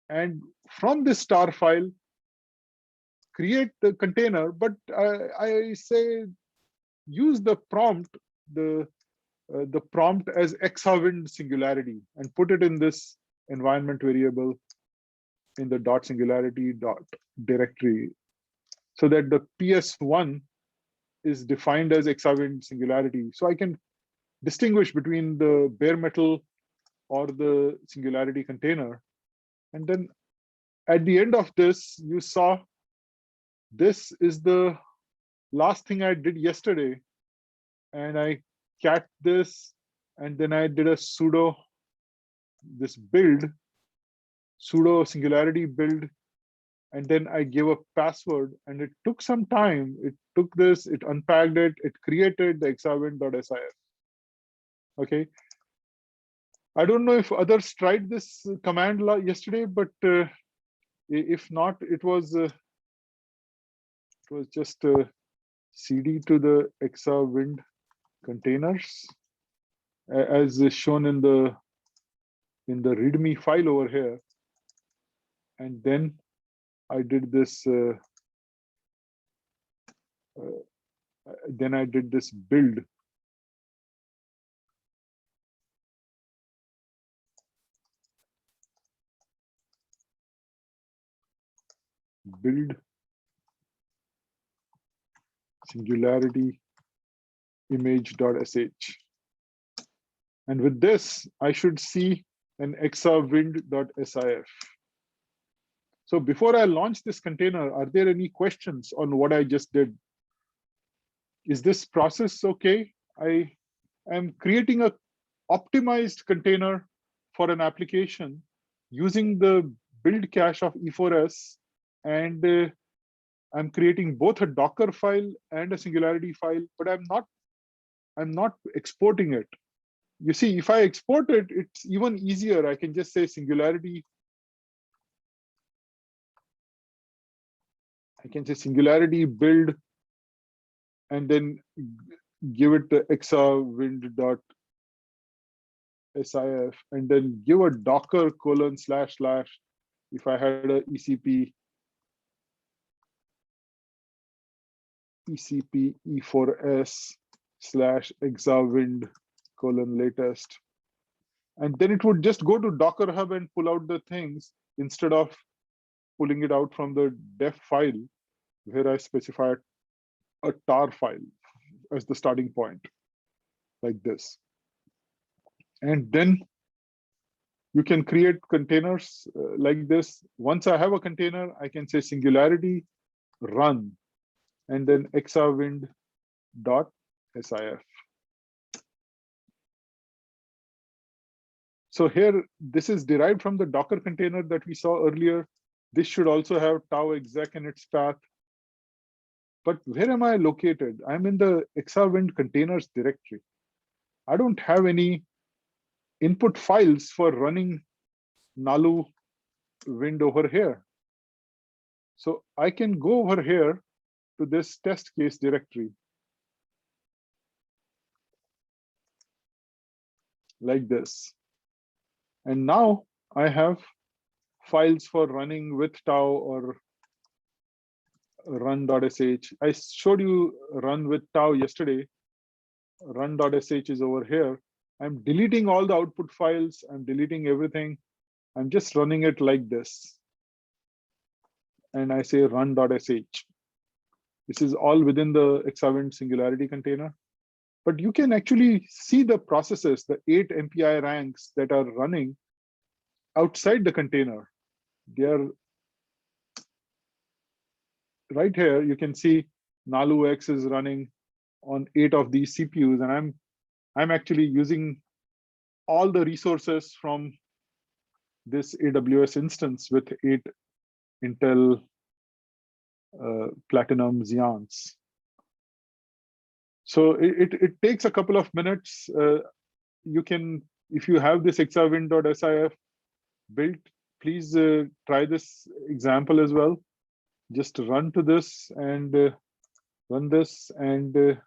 And from this tar file, create the container, but I say use the prompt, the prompt as exawind singularity, and put it in this environment variable in the dot singularity dot directory, so that the PS1 is defined as exawind singularity. So I can distinguish between the bare metal or the singularity container. And then at the end of this, you saw this is the last thing I did yesterday. And I cat this, and then I did a sudo this build, sudo singularity build, and then I gave a password, and it took some time. It took this, it unpacked it, it created the exawind.sif. Okay. I don't know if others tried this command yesterday, but if not, it was just cd to the exawind containers, as shown in the README file over here. And then I did this. Then I did this build. Build singularity image.sh. And with this, I should see an exawind.sif. So before I launch this container, are there any questions on what I just did? Is this process okay? I am creating a optimized container for an application using the build cache of E4s, and I'm creating both a Docker file and a Singularity file, but I'm not exporting it. You see, if I export it, it's even easier. I can just say Singularity. I can say Singularity build, and then give it the exawind.sif, and then give a Docker : / if I had a ECP E4s / exawind : latest. And then it would just go to Docker Hub and pull out the things instead of pulling it out from the def file, where I specified a tar file as the starting point, like this. And then you can create containers like this. Once I have a container, I can say Singularity run, and then exawind.sif. So here, this is derived from the Docker container that we saw earlier. This should also have tau exec in its path. But where am I located? I'm in the exawind containers directory. I don't have any input files for running nalu wind over here. So I can go over here to this test case directory, like this. And now I have files for running with tau or run.sh. I showed you run with tau yesterday. Run.sh is over here. I'm deleting all the output files. I'm deleting everything. I'm just running it like this. And I say run.sh. This is all within the exawind Singularity container. But you can actually see the processes, the 8 MPI ranks that are running outside the container. They are right here. You can see nalu-x is running on 8 of these CPUs, and I'm actually using all the resources from this AWS instance with 8 Intel Platinum Xeons. So it takes a couple of minutes. You can, if you have this exawind.sif built, please try this example as well. Just run to this and run this and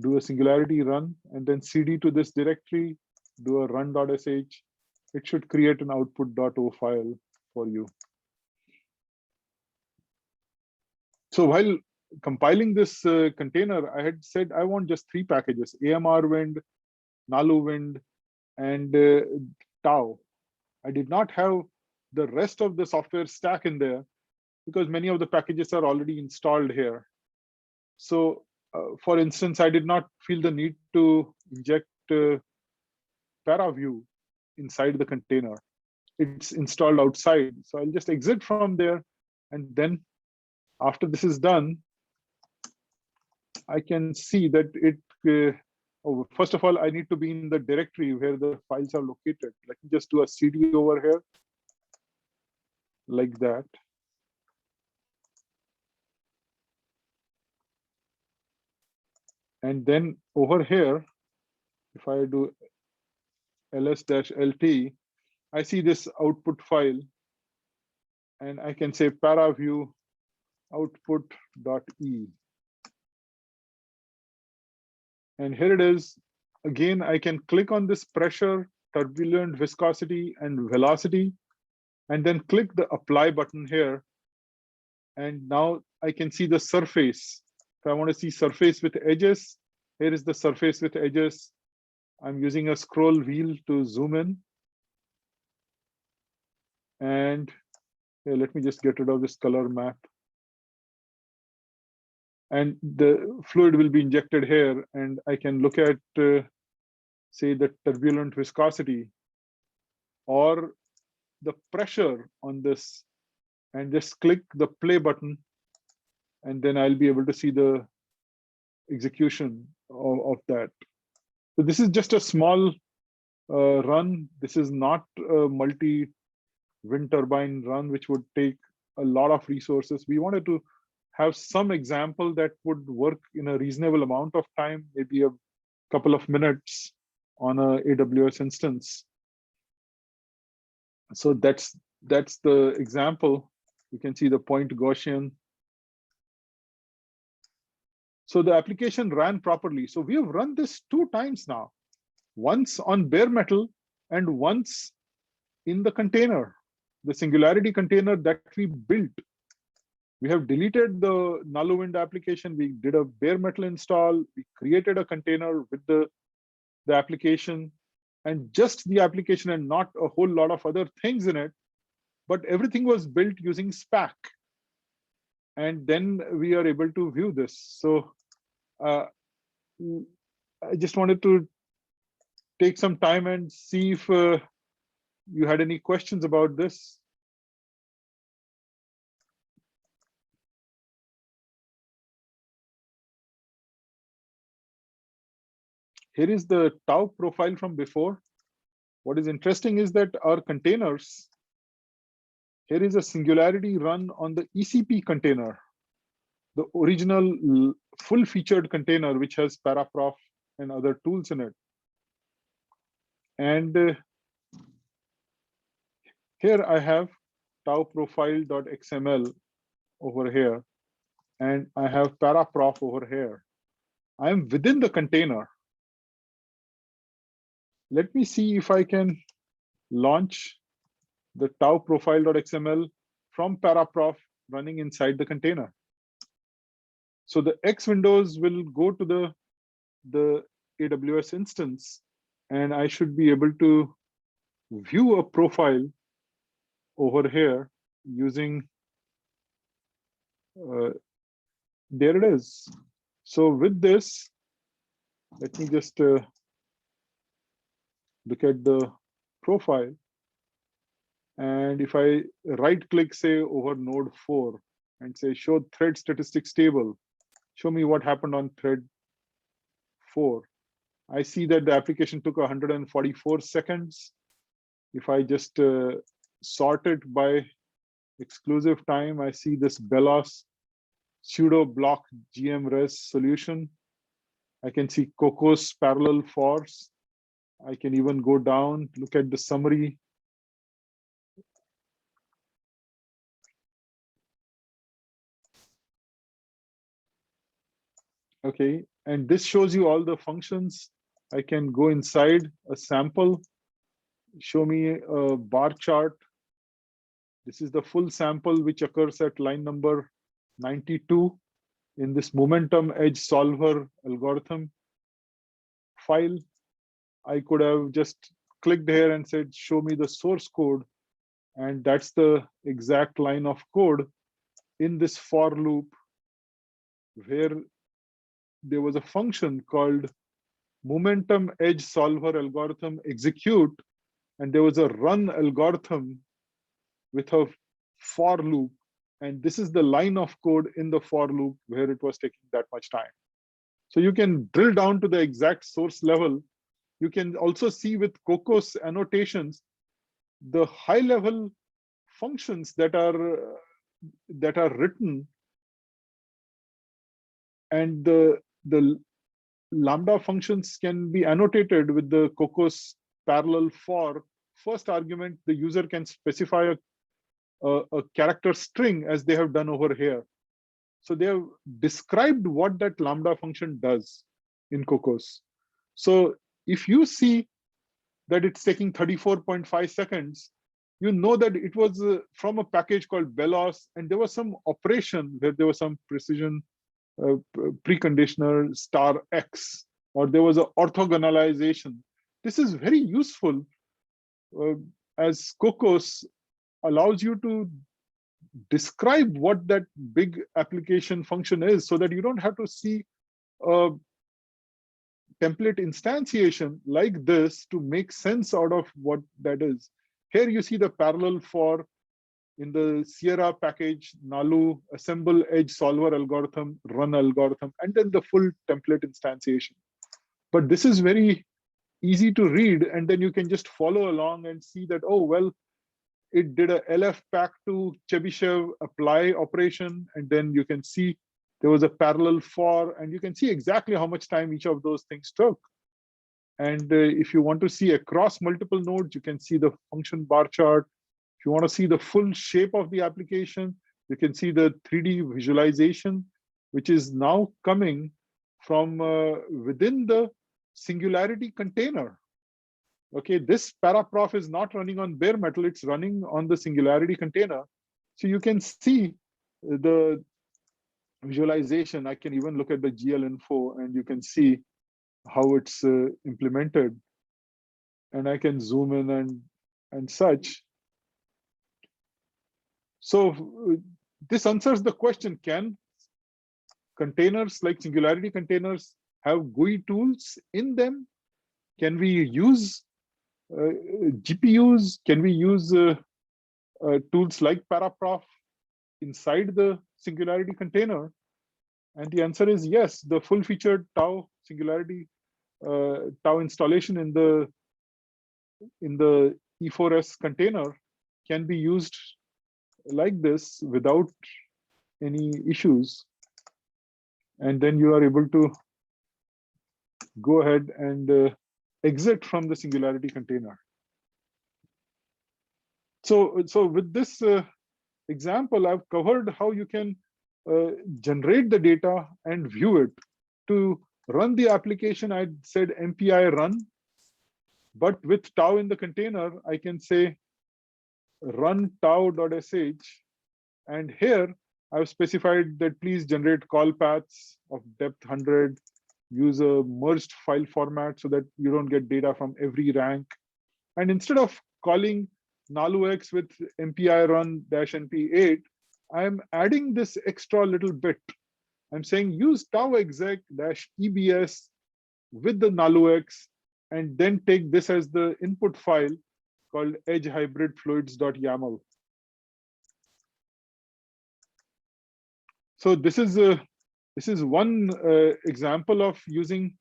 do a Singularity run, and then cd to this directory, do a run.sh. It should create an output.o file for you. So while compiling this container, I had said I want just 3 packages: AMR wind, Nalu wind, and Tau. I did not have the rest of the software stack in there because many of the packages are already installed here. So for instance, I did not feel the need to inject ParaView inside the container. It's installed outside. So I'll just exit from there. And then after this is done, I can see that it, first of all, I need to be in the directory where the files are located. Let me just do a CD over here, like that. And then over here, if I do ls-lt, I see this output file, and I can say paraview output.e. And here it is. Again, I can click on this pressure, turbulent, viscosity, and velocity, and then click the apply button here. And now I can see the surface. If I want to see surface with edges, here is the surface with edges. I'm using a scroll wheel to zoom in. And here, let me just get rid of this color map. And the fluid will be injected here, and I can look at, say, the turbulent viscosity or the pressure on this, and just click the play button, and then I'll be able to see the execution of that. So this is just a small run. This is not a multi-wind turbine run, which would take a lot of resources. We wanted to have some example that would work in a reasonable amount of time, maybe a couple of minutes on a AWS instance. So that's the example. You can see the point Gaussian. So the application ran properly. So we have run this 2 times now, once on bare metal and once in the container, the Singularity container that we built. We have deleted the Naluwind application. We did a bare metal install. We created a container with the application, and just the application and not a whole lot of other things in it. But everything was built using Spack. And then we are able to view this. So I just wanted to take some time and see if you had any questions about this. Here is the Tau profile from before. What is interesting is that our containers, here is a Singularity run on the ECP container, the original full-featured container, which has Paraprof and other tools in it. And here I have Tau profile.xml over here, and I have Paraprof over here. I am within the container. Let me see if I can launch the Tau profile.xml from Paraprof running inside the container. So the X windows will go to the AWS instance, and I should be able to view a profile over here using, there it is. So with this, let me just look at the profile. And if I right click, say, over node 4 and say show thread statistics table, show me what happened on thread 4. I see that the application took 144 seconds. If I just sort it by exclusive time, I see this Belos pseudo block GMRes solution. I can see Cocos parallel fors. I can even go down, look at the summary. Okay, and this shows you all the functions. I can go inside a sample, show me a bar chart. This is the full sample which occurs at line number 92 in this momentum edge solver algorithm file. I could have just clicked here and said, show me the source code. And that's the exact line of code in this for loop where there was a function called momentum edge solver algorithm execute, and there was a run algorithm with a for loop. And this is the line of code in the for loop where it was taking that much time. So you can drill down to the exact source level. You can also see with Cocos annotations, the high level functions that are written, and the Lambda functions can be annotated with the Cocos parallel for. First argument, the user can specify a character string as they have done over here. So they have described what that Lambda function does in Cocos. So if you see that it's taking 34.5 seconds, you know that it was from a package called Belos, and there was some operation where there was some precision preconditioner star X, or there was an orthogonalization. This is very useful as Cocos allows you to describe what that big application function is so that you don't have to see a template instantiation like this to make sense out of what that is. Here you see the parallel for in the Sierra package, Nalu, assemble edge solver algorithm, run algorithm, and then the full template instantiation. But this is very easy to read, and then you can just follow along and see that, oh, well, it did a LF pack to Chebyshev apply operation, and then you can see there was a parallel for, and you can see exactly how much time each of those things took. And if you want to see across multiple nodes, you can see the function bar chart. If you want to see the full shape of the application, you can see the 3D visualization, which is now coming from within the Singularity container. Okay, this paraprof is not running on bare metal, it's running on the Singularity container. So you can see the visualization. I can even look at the GL info and you can see how it's implemented. And I can zoom in and such. So this answers the question, can containers like Singularity containers have GUI tools in them? Can we use GPUs? Can we use tools like paraprof inside the Singularity container? And the answer is yes. The full-featured Tau Singularity Tau installation in the E4s container can be used like this without any issues. And then you are able to go ahead and exit from the Singularity container. So with this example, I've covered how you can generate the data and view it. To run the application, I said MPI run, but with Tau in the container, I can say run tau.sh, and here I've specified that please generate call paths of depth 100, use a merged file format so that you don't get data from every rank. And instead of calling NaluX with MPI run -np8, I'm adding this extra little bit. I'm saying use tau exec -ebs with the NaluX, and then take this as the input file called edge hybrid fluids.yaml. So this is one example of using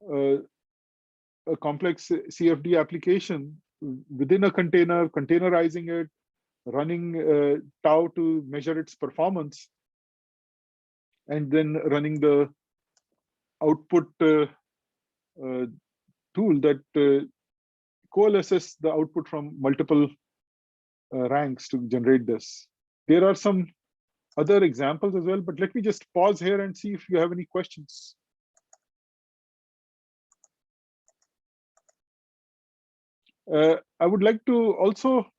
a complex CFD application within a container, containerizing it, running Tau to measure its performance, and then running the output tool that coalesces the output from multiple ranks to generate this. There are some other examples as well, but let me just pause here and see if you have any questions. I would like to also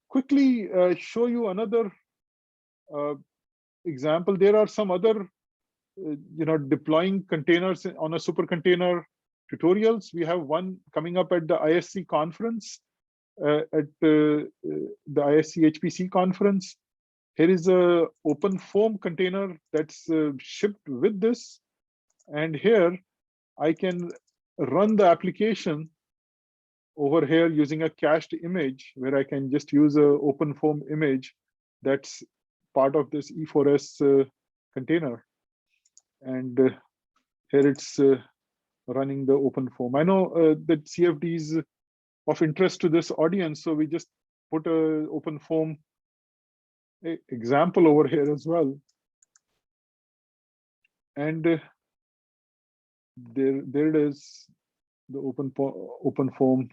quickly show you another example, there are some other, deploying containers on a super container tutorials. We have one coming up at the ISC conference, at the ISC HPC conference. Here is a open foam container that's shipped with this. And here I can run the application over here using a cached image, where I can just use a open foam image that's part of this E4s container. And here it's running the open foam. I know that CFD is of interest to this audience, so we just put a open foam example over here as well. And there it is, the open foam,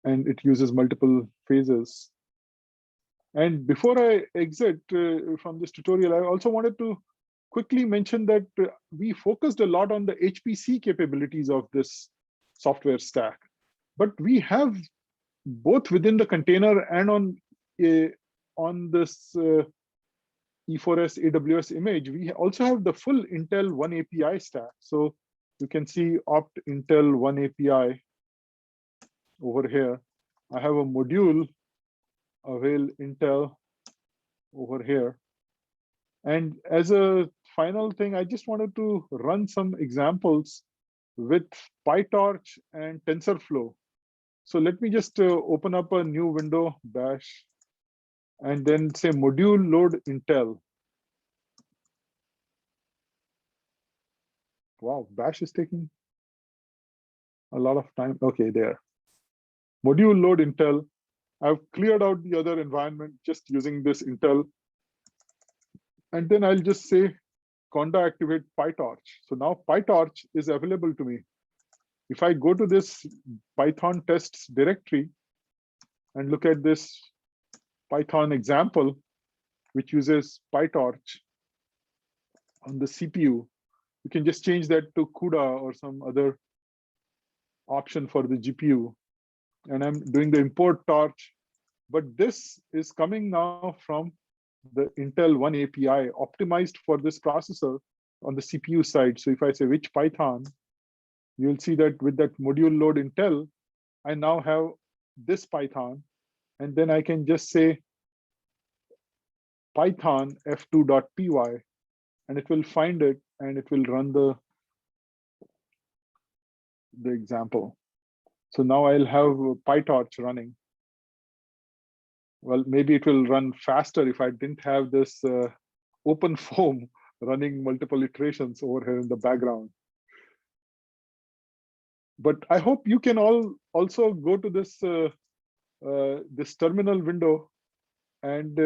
and it uses multiple phases. And before I exit from this tutorial, I also wanted to quickly mention that we focused a lot on the HPC capabilities of this software stack, but we have both within the container and on this E4s AWS image, we also have the full Intel One API stack. So you can see opt Intel One API over here. I have a module avail Intel over here. And as a final thing, I just wanted to run some examples with Pi Torch and TensorFlow. So let me just open up a new window, bash, and then say module load Intel. Wow, bash is taking a lot of time. Okay, there. Module load Intel. I've cleared out the other environment just using this Intel. And then I'll just say conda activate PyTorch. So now PyTorch is available to me. If I go to this Python tests directory and look at this Python example, which uses PyTorch on the CPU, you can just change that to CUDA or some other option for the GPU. And I'm doing the import torch, but this is coming now from the Intel One API optimized for this processor on the CPU side. So if I say which Python, you'll see that with that module load Intel, I now have this Python, and then I can just say Python f2.py, and it will find it and it will run the example. So now I'll have PyTorch running. Well, maybe it will run faster if I didn't have this open foam running multiple iterations over here in the background. But I hope you can all also go to this this terminal window and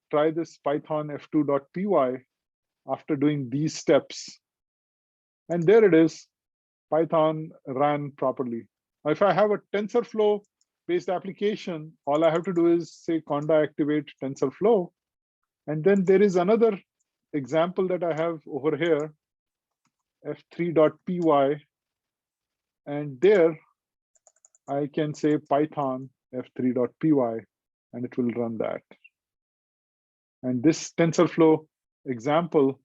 try this Python f2.py after doing these steps. And there it is, Python ran properly. Now, if I have a TensorFlow based application, all I have to do is say conda activate TensorFlow. And then there is another example that I have over here, f3.py. And there I can say Python f3.py, and it will run that. And this TensorFlow example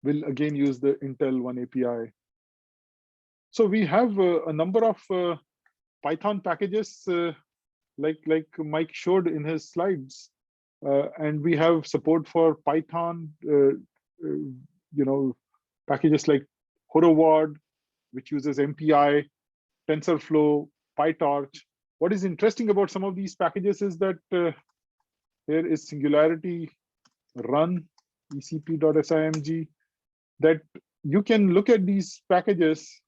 will again use the Intel One API. So we have a number of Python packages like Mike showed in his slides, and we have support for Python, packages like Horoward, which uses MPI, TensorFlow, PyTorch. What is interesting about some of these packages is that here is Singularity run ecp.simg, that you can look at these packages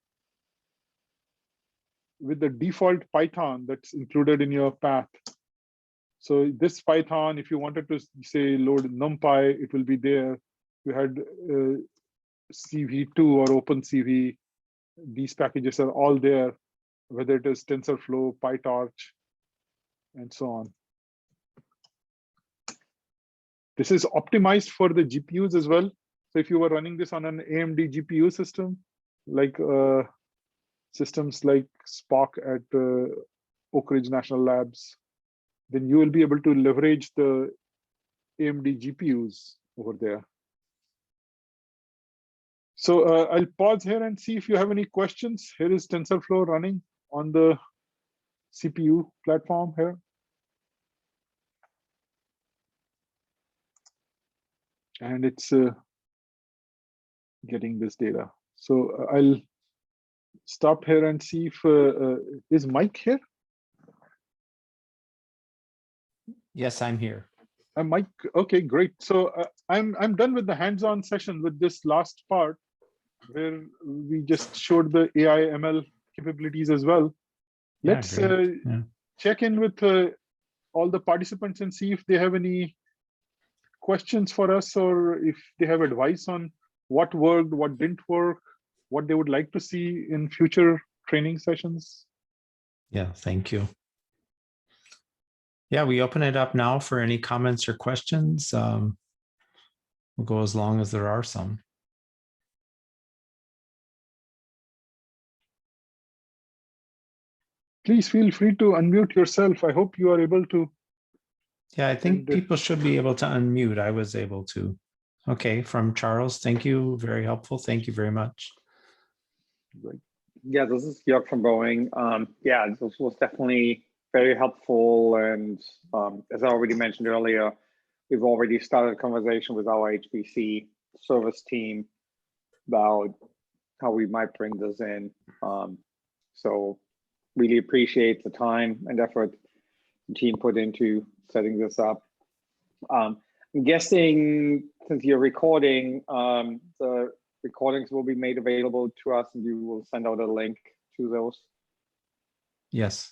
with the default Python that's included in your path. So this Python, if you wanted to say load NumPy, it will be there. You had CV2 or OpenCV, these packages are all there, whether it is TensorFlow, PyTorch, and so on. This is optimized for the GPUs as well. So if you were running this on an AMD GPU system, like systems like Spack at Oak Ridge National Labs, then you will be able to leverage the AMD GPUs over there. So I'll pause here and see if you have any questions. Here is TensorFlow running on the CPU platform here. And it's getting this data. So I'll stop here and see if is Mike here? Yes, I'm here. Mike, okay, great. So I'm done with the hands-on session with this last part where we just showed the AI ML capabilities as well. Yeah, Let's check in with all the participants and see if they have any questions for us, or if they have advice on what worked, what didn't work, what they would like to see in future training sessions. Yeah, thank you. Yeah, we open it up now for any comments or questions. We'll go as long as there are some. Please feel free to unmute yourself. I hope you are able to. Yeah, I think people should be able to unmute. I was able to. Okay, from Charles, thank you. Very helpful. Thank you very much. Right. Yeah, this is Jörg from Boeing. Yeah, this was definitely very helpful. And as I already mentioned earlier, we've already started a conversation with our HPC service team about how we might bring this in. So really appreciate the time and effort the team put into setting this up. I'm guessing since you're recording, the recordings will be made available to us and you will send out a link to those. Yes.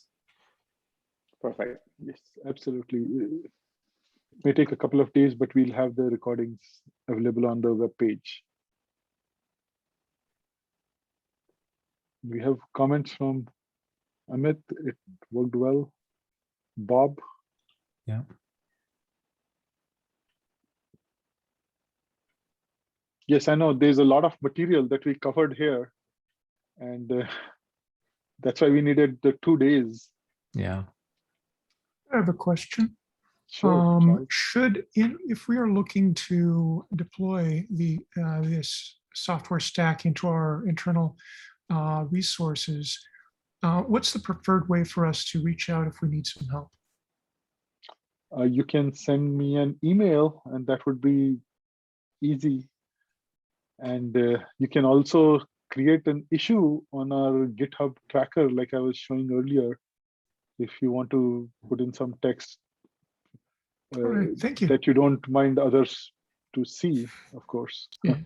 Perfect. Yes, absolutely. It may take a couple of days, but we'll have the recordings available on the web page. We have comments from Amit. It worked well. Bob. Yeah. Yes, I know there's a lot of material that we covered here, and that's why we needed the 2 days. Yeah. I have a question. Sure. If we are looking to deploy this software stack into our internal resources, what's the preferred way for us to reach out if we need some help? You can send me an email, and that would be easy. And you can also create an issue on our GitHub tracker, like I was showing earlier, if you want to put in some text right, thank you. that you don't mind others to see, of course. Yeah.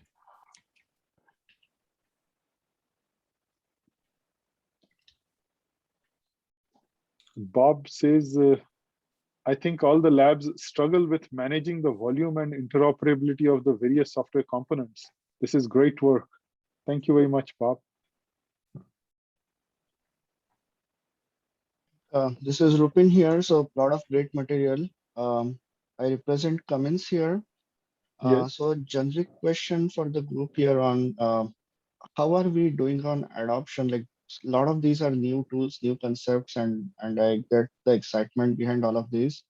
Bob says, I think all the labs struggle with managing the volume and interoperability of the various software components. This is great work. Thank you very much, Bob. This is Rupin here. So a lot of great material. I represent Cummins here. Yes. So generic question for the group here on how are we doing on adoption? Like a lot of these are new tools, new concepts, and I get the excitement behind all of these.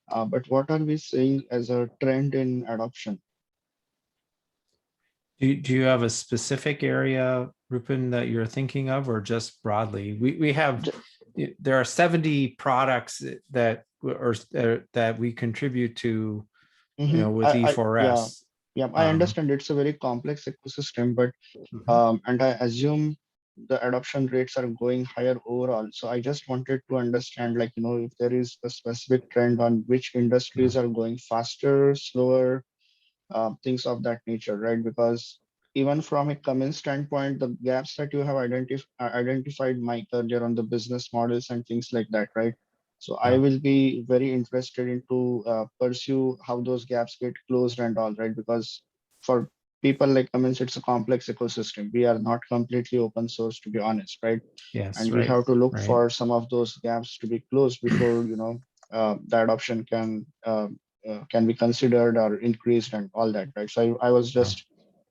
But what are we seeing as a trend in adoption? Do you have a specific area, Rupin, that you're thinking of, or just broadly? We have, there are 70 products that we contribute to, you know, with E4s. Yeah, I understand it's a very complex ecosystem, but and I assume the adoption rates are going higher overall. So I just wanted to understand, like, you know, if there is a specific trend on which industries are going faster, slower, things of that nature, right? Because even from a Cummins standpoint, the gaps that you have identified, Mike, earlier on the business models and things like that, right? So I will be very interested into pursue how those gaps get closed and all, right? Because for people like Cummins, it's a complex ecosystem. We are not completely open source, to be honest, right? Yes, and we have to look for some of those gaps to be closed before, you know, the adoption can be considered or increased and all that, right? So I was just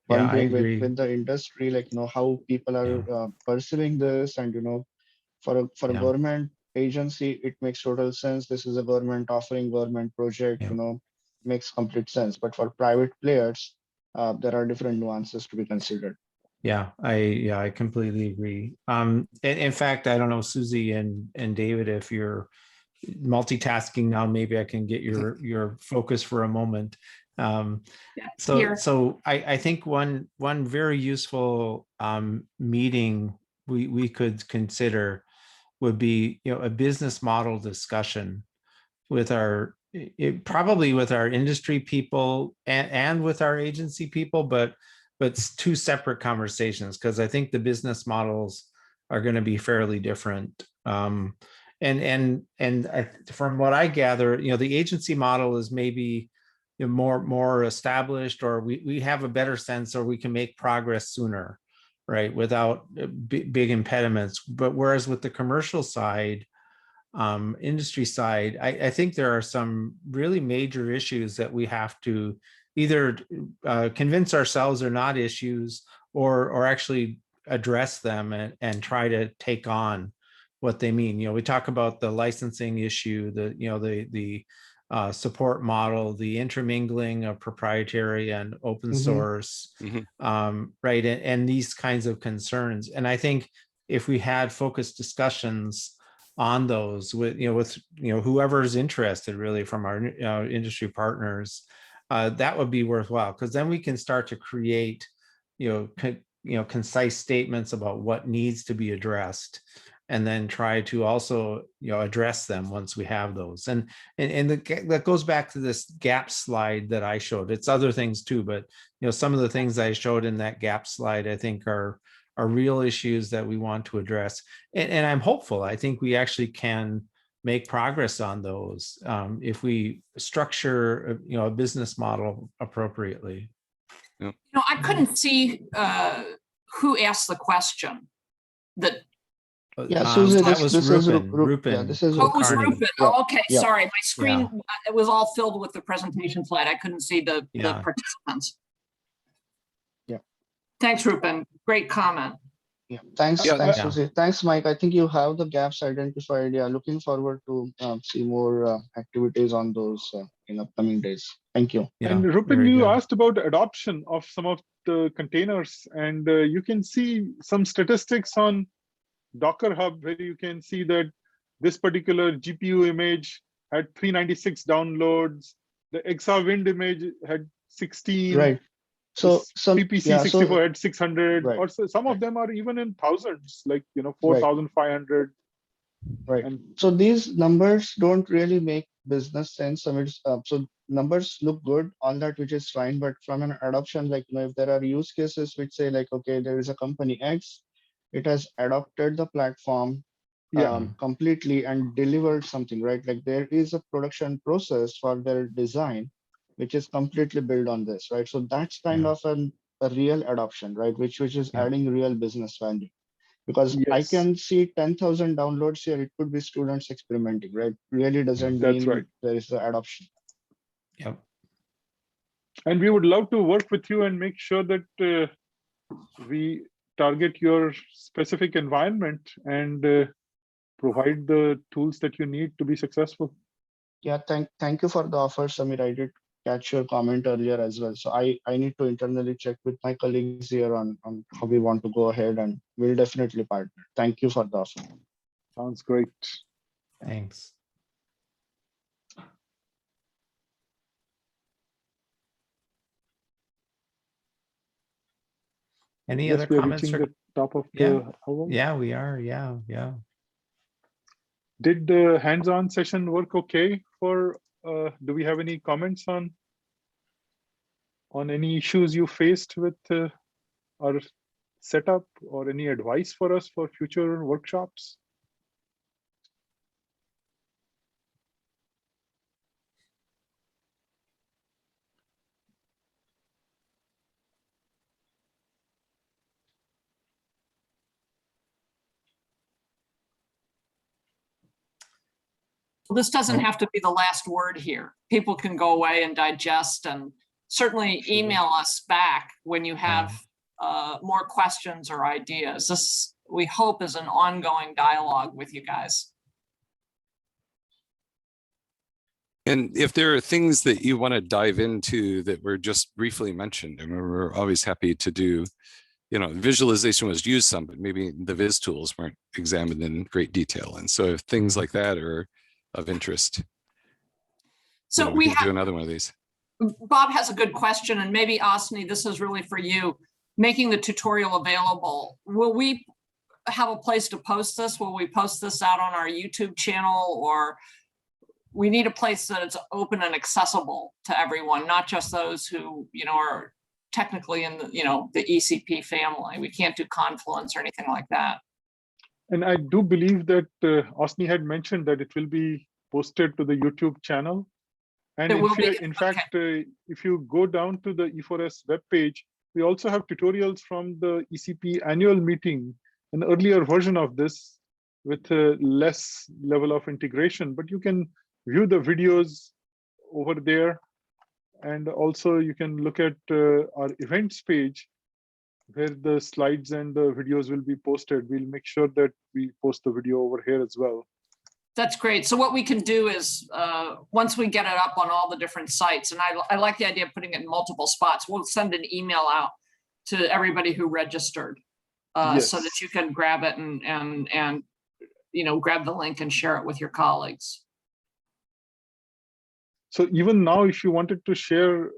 wondering with the industry, like, you know, how people are pursuing this, and, you know, for a government agency, it makes total sense. This is a government offering, government project, Yeah. Makes complete sense. But for private players, there are different nuances to be considered. Yeah, I completely agree. In fact, I don't know, Susie and David, if you're multitasking now, maybe I can get your focus for a moment. So I think one very useful meeting we could consider would be, a business model discussion with probably with our industry people and with our agency people, but two separate conversations, because I think the business models are going to be fairly different. From what I gather, the agency model is maybe more established, or we have a better sense, or we can make progress sooner, right, without big impediments. But whereas with the commercial side, industry side, I think there are some really major issues that we have to either convince ourselves are not issues, or actually address them and try to take on what they mean. We talk about the licensing issue, the support model, the intermingling of proprietary and open source, right, and these kinds of concerns. And I think if we had focused discussions on those with whoever's interested, really, from our industry partners, that would be worthwhile, because then we can start to create concise statements about what needs to be addressed, and then try to also address them once we have those. And that goes back to this gap slide that I showed. It's other things too, but some of the things I showed in that gap slide, I think are real issues that we want to address. And I'm hopeful. I think we actually can make progress on those if we structure a business model appropriately. I couldn't see who asked the question. Yeah, Susie, that was Rupin. Yeah, this is Oh, it was Rupin. Oh, okay, Yeah. sorry. My screen, it was all filled with the presentation slide. I couldn't see the participants. Yeah. Thanks, Rupin. Great comment. Yeah, thanks, Susie. Thanks, Mike. I think you have the gaps identified. Yeah, looking forward to see more activities on those in upcoming days. Thank you. And Rupin, you asked about adoption of some of the containers, and you can see some statistics on Docker Hub, where you can see that this particular GPU image had 396 downloads. The XR-Wind image had 16. Right. So some PPC64 had 600, right. or some of them are even in thousands, like 4,500. Right. And so these numbers don't really make business sense. I mean, so numbers look good on that, which is fine. But from an adoption, like if there are use cases which say like, okay, there is a company X, it has adopted the platform completely and delivered something, right? Like there is a production process for their design, which is completely built on this, right? So that's kind of a real adoption, right? Which is adding real business value. Because I can see 10,000 downloads here, it could be students experimenting, right? Really doesn't mean there is the adoption. Yep. And we would love to work with you and make sure that we target your specific environment and provide the tools that you need to be successful. Yeah, thank you for the offer, Samir. I did catch your comment earlier as well. So I need to internally check with my colleagues here on how we want to go ahead, and we'll definitely partner. Thank you for the offer. Sounds great. Thanks. Any other comments? Reaching the top of the hour. Yeah, we are. Yeah. Did the hands-on session work okay? Do we have any comments on any issues you faced with our setup, or any advice for us for future workshops? This doesn't have to be the last word here. People can go away and digest, and certainly email us back when you have more questions or ideas. This, we hope, is an ongoing dialogue with you guys. And if there are things that you want to dive into that were just briefly mentioned, and we're always happy to do, visualization was used some, but maybe the viz tools weren't examined in great detail. And so if things like that are of interest, So we can do another one of these. Bob has a good question, and maybe Osni, this is really for you. Making the tutorial available. Will we have a place to post this? Will we post this out on our YouTube channel, or we need a place that is open and accessible to everyone, not just those who, are technically in the ECP family. We can't do Confluence or anything like that. And I do believe that Osni had mentioned that it will be posted to the YouTube channel. And in fact, if you go down to the E4s webpage, we also have tutorials from the ECP annual meeting, an earlier version of this with a less level of integration, but you can view the videos over there. And also you can look at our events page where the slides and the videos will be posted. We'll make sure that we post the video over here as well. That's great. So what we can do is once we get it up on all the different sites, and I like the idea of putting it in multiple spots, we'll send an email out to everybody who registered so that you can grab it and grab the link and share it with your colleagues. So even now, if you wanted to share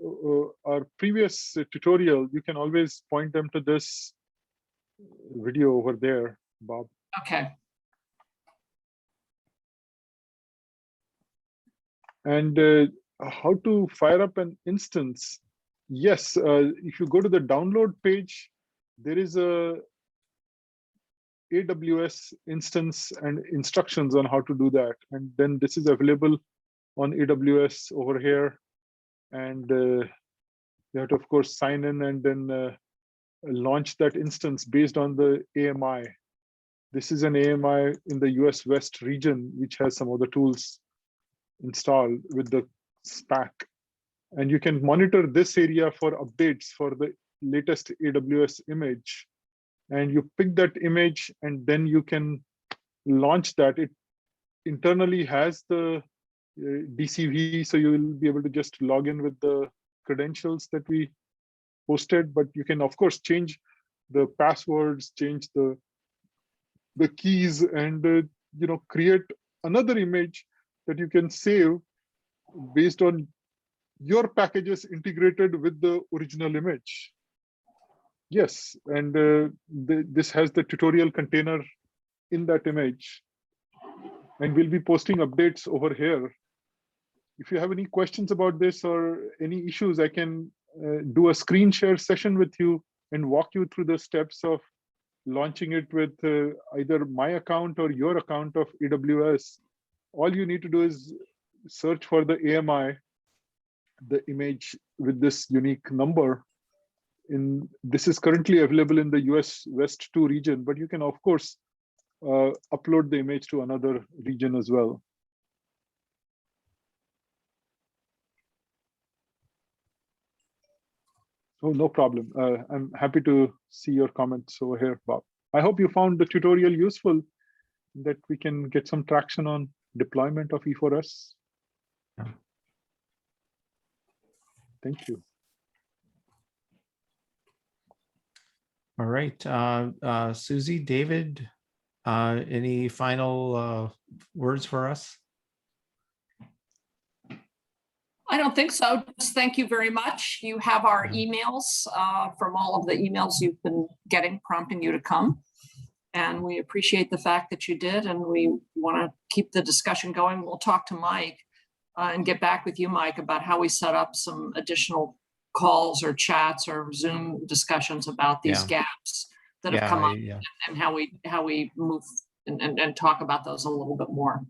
our previous tutorial, you can always point them to this video over there, Bob. Okay. And how to fire up an instance? Yes, if you go to the download page, there is a AWS instance and instructions on how to do that. And then this is available on AWS over here. And you have to, of course, sign in and then launch that instance based on the AMI. This is an AMI in the US West region, which has some other tools installed with the Spack. And you can monitor this area for updates for the latest AWS image. And you pick that image and then you can launch that. It internally has the DCV, so you will be able to just log in with the credentials that we posted, but you can of course change the passwords, change the keys, and create another image that you can save based on your packages integrated with the original image. Yes, and this has the tutorial container in that image. And we'll be posting updates over here. If you have any questions about this or any issues, I can do a screen share session with you and walk you through the steps of launching it with either my account or your account of AWS. All you need to do is search for the AMI, the image with this unique number. This is currently available in the US West 2 region, but you can, of course, upload the image to another region as well. Oh, no problem. I'm happy to see your comments over here, Bob. I hope you found the tutorial useful, that we can get some traction on deployment of E4s. Yeah. Thank you. All right, Susie, David, any final words for us? I don't think so. Just thank you very much. You have our emails from all of the emails you've been getting prompting you to come. And we appreciate the fact that you did, and we want to keep the discussion going. We'll talk to Mike and get back with you, Mike, about how we set up some additional calls or chats or Zoom discussions about these gaps that have come up and how we move and talk about those a little bit more.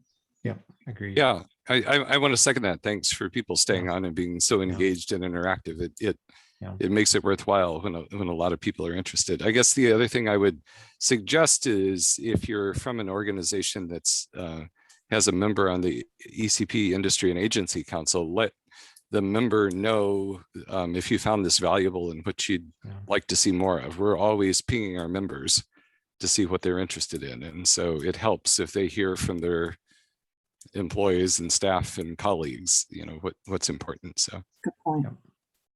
Yeah, agreed. Yeah, I want to second that. Thanks for people staying on and being so engaged and interactive. It makes it worthwhile when a lot of people are interested. I guess the other thing I would suggest is, if you're from an organization that's has a member on the ECP Industry and Agency Council, let the member know if you found this valuable and what you'd like to see more of. We're always pinging our members to see what they're interested in. And so it helps if they hear from their employees and staff and colleagues, what's important. So Good point. Yep.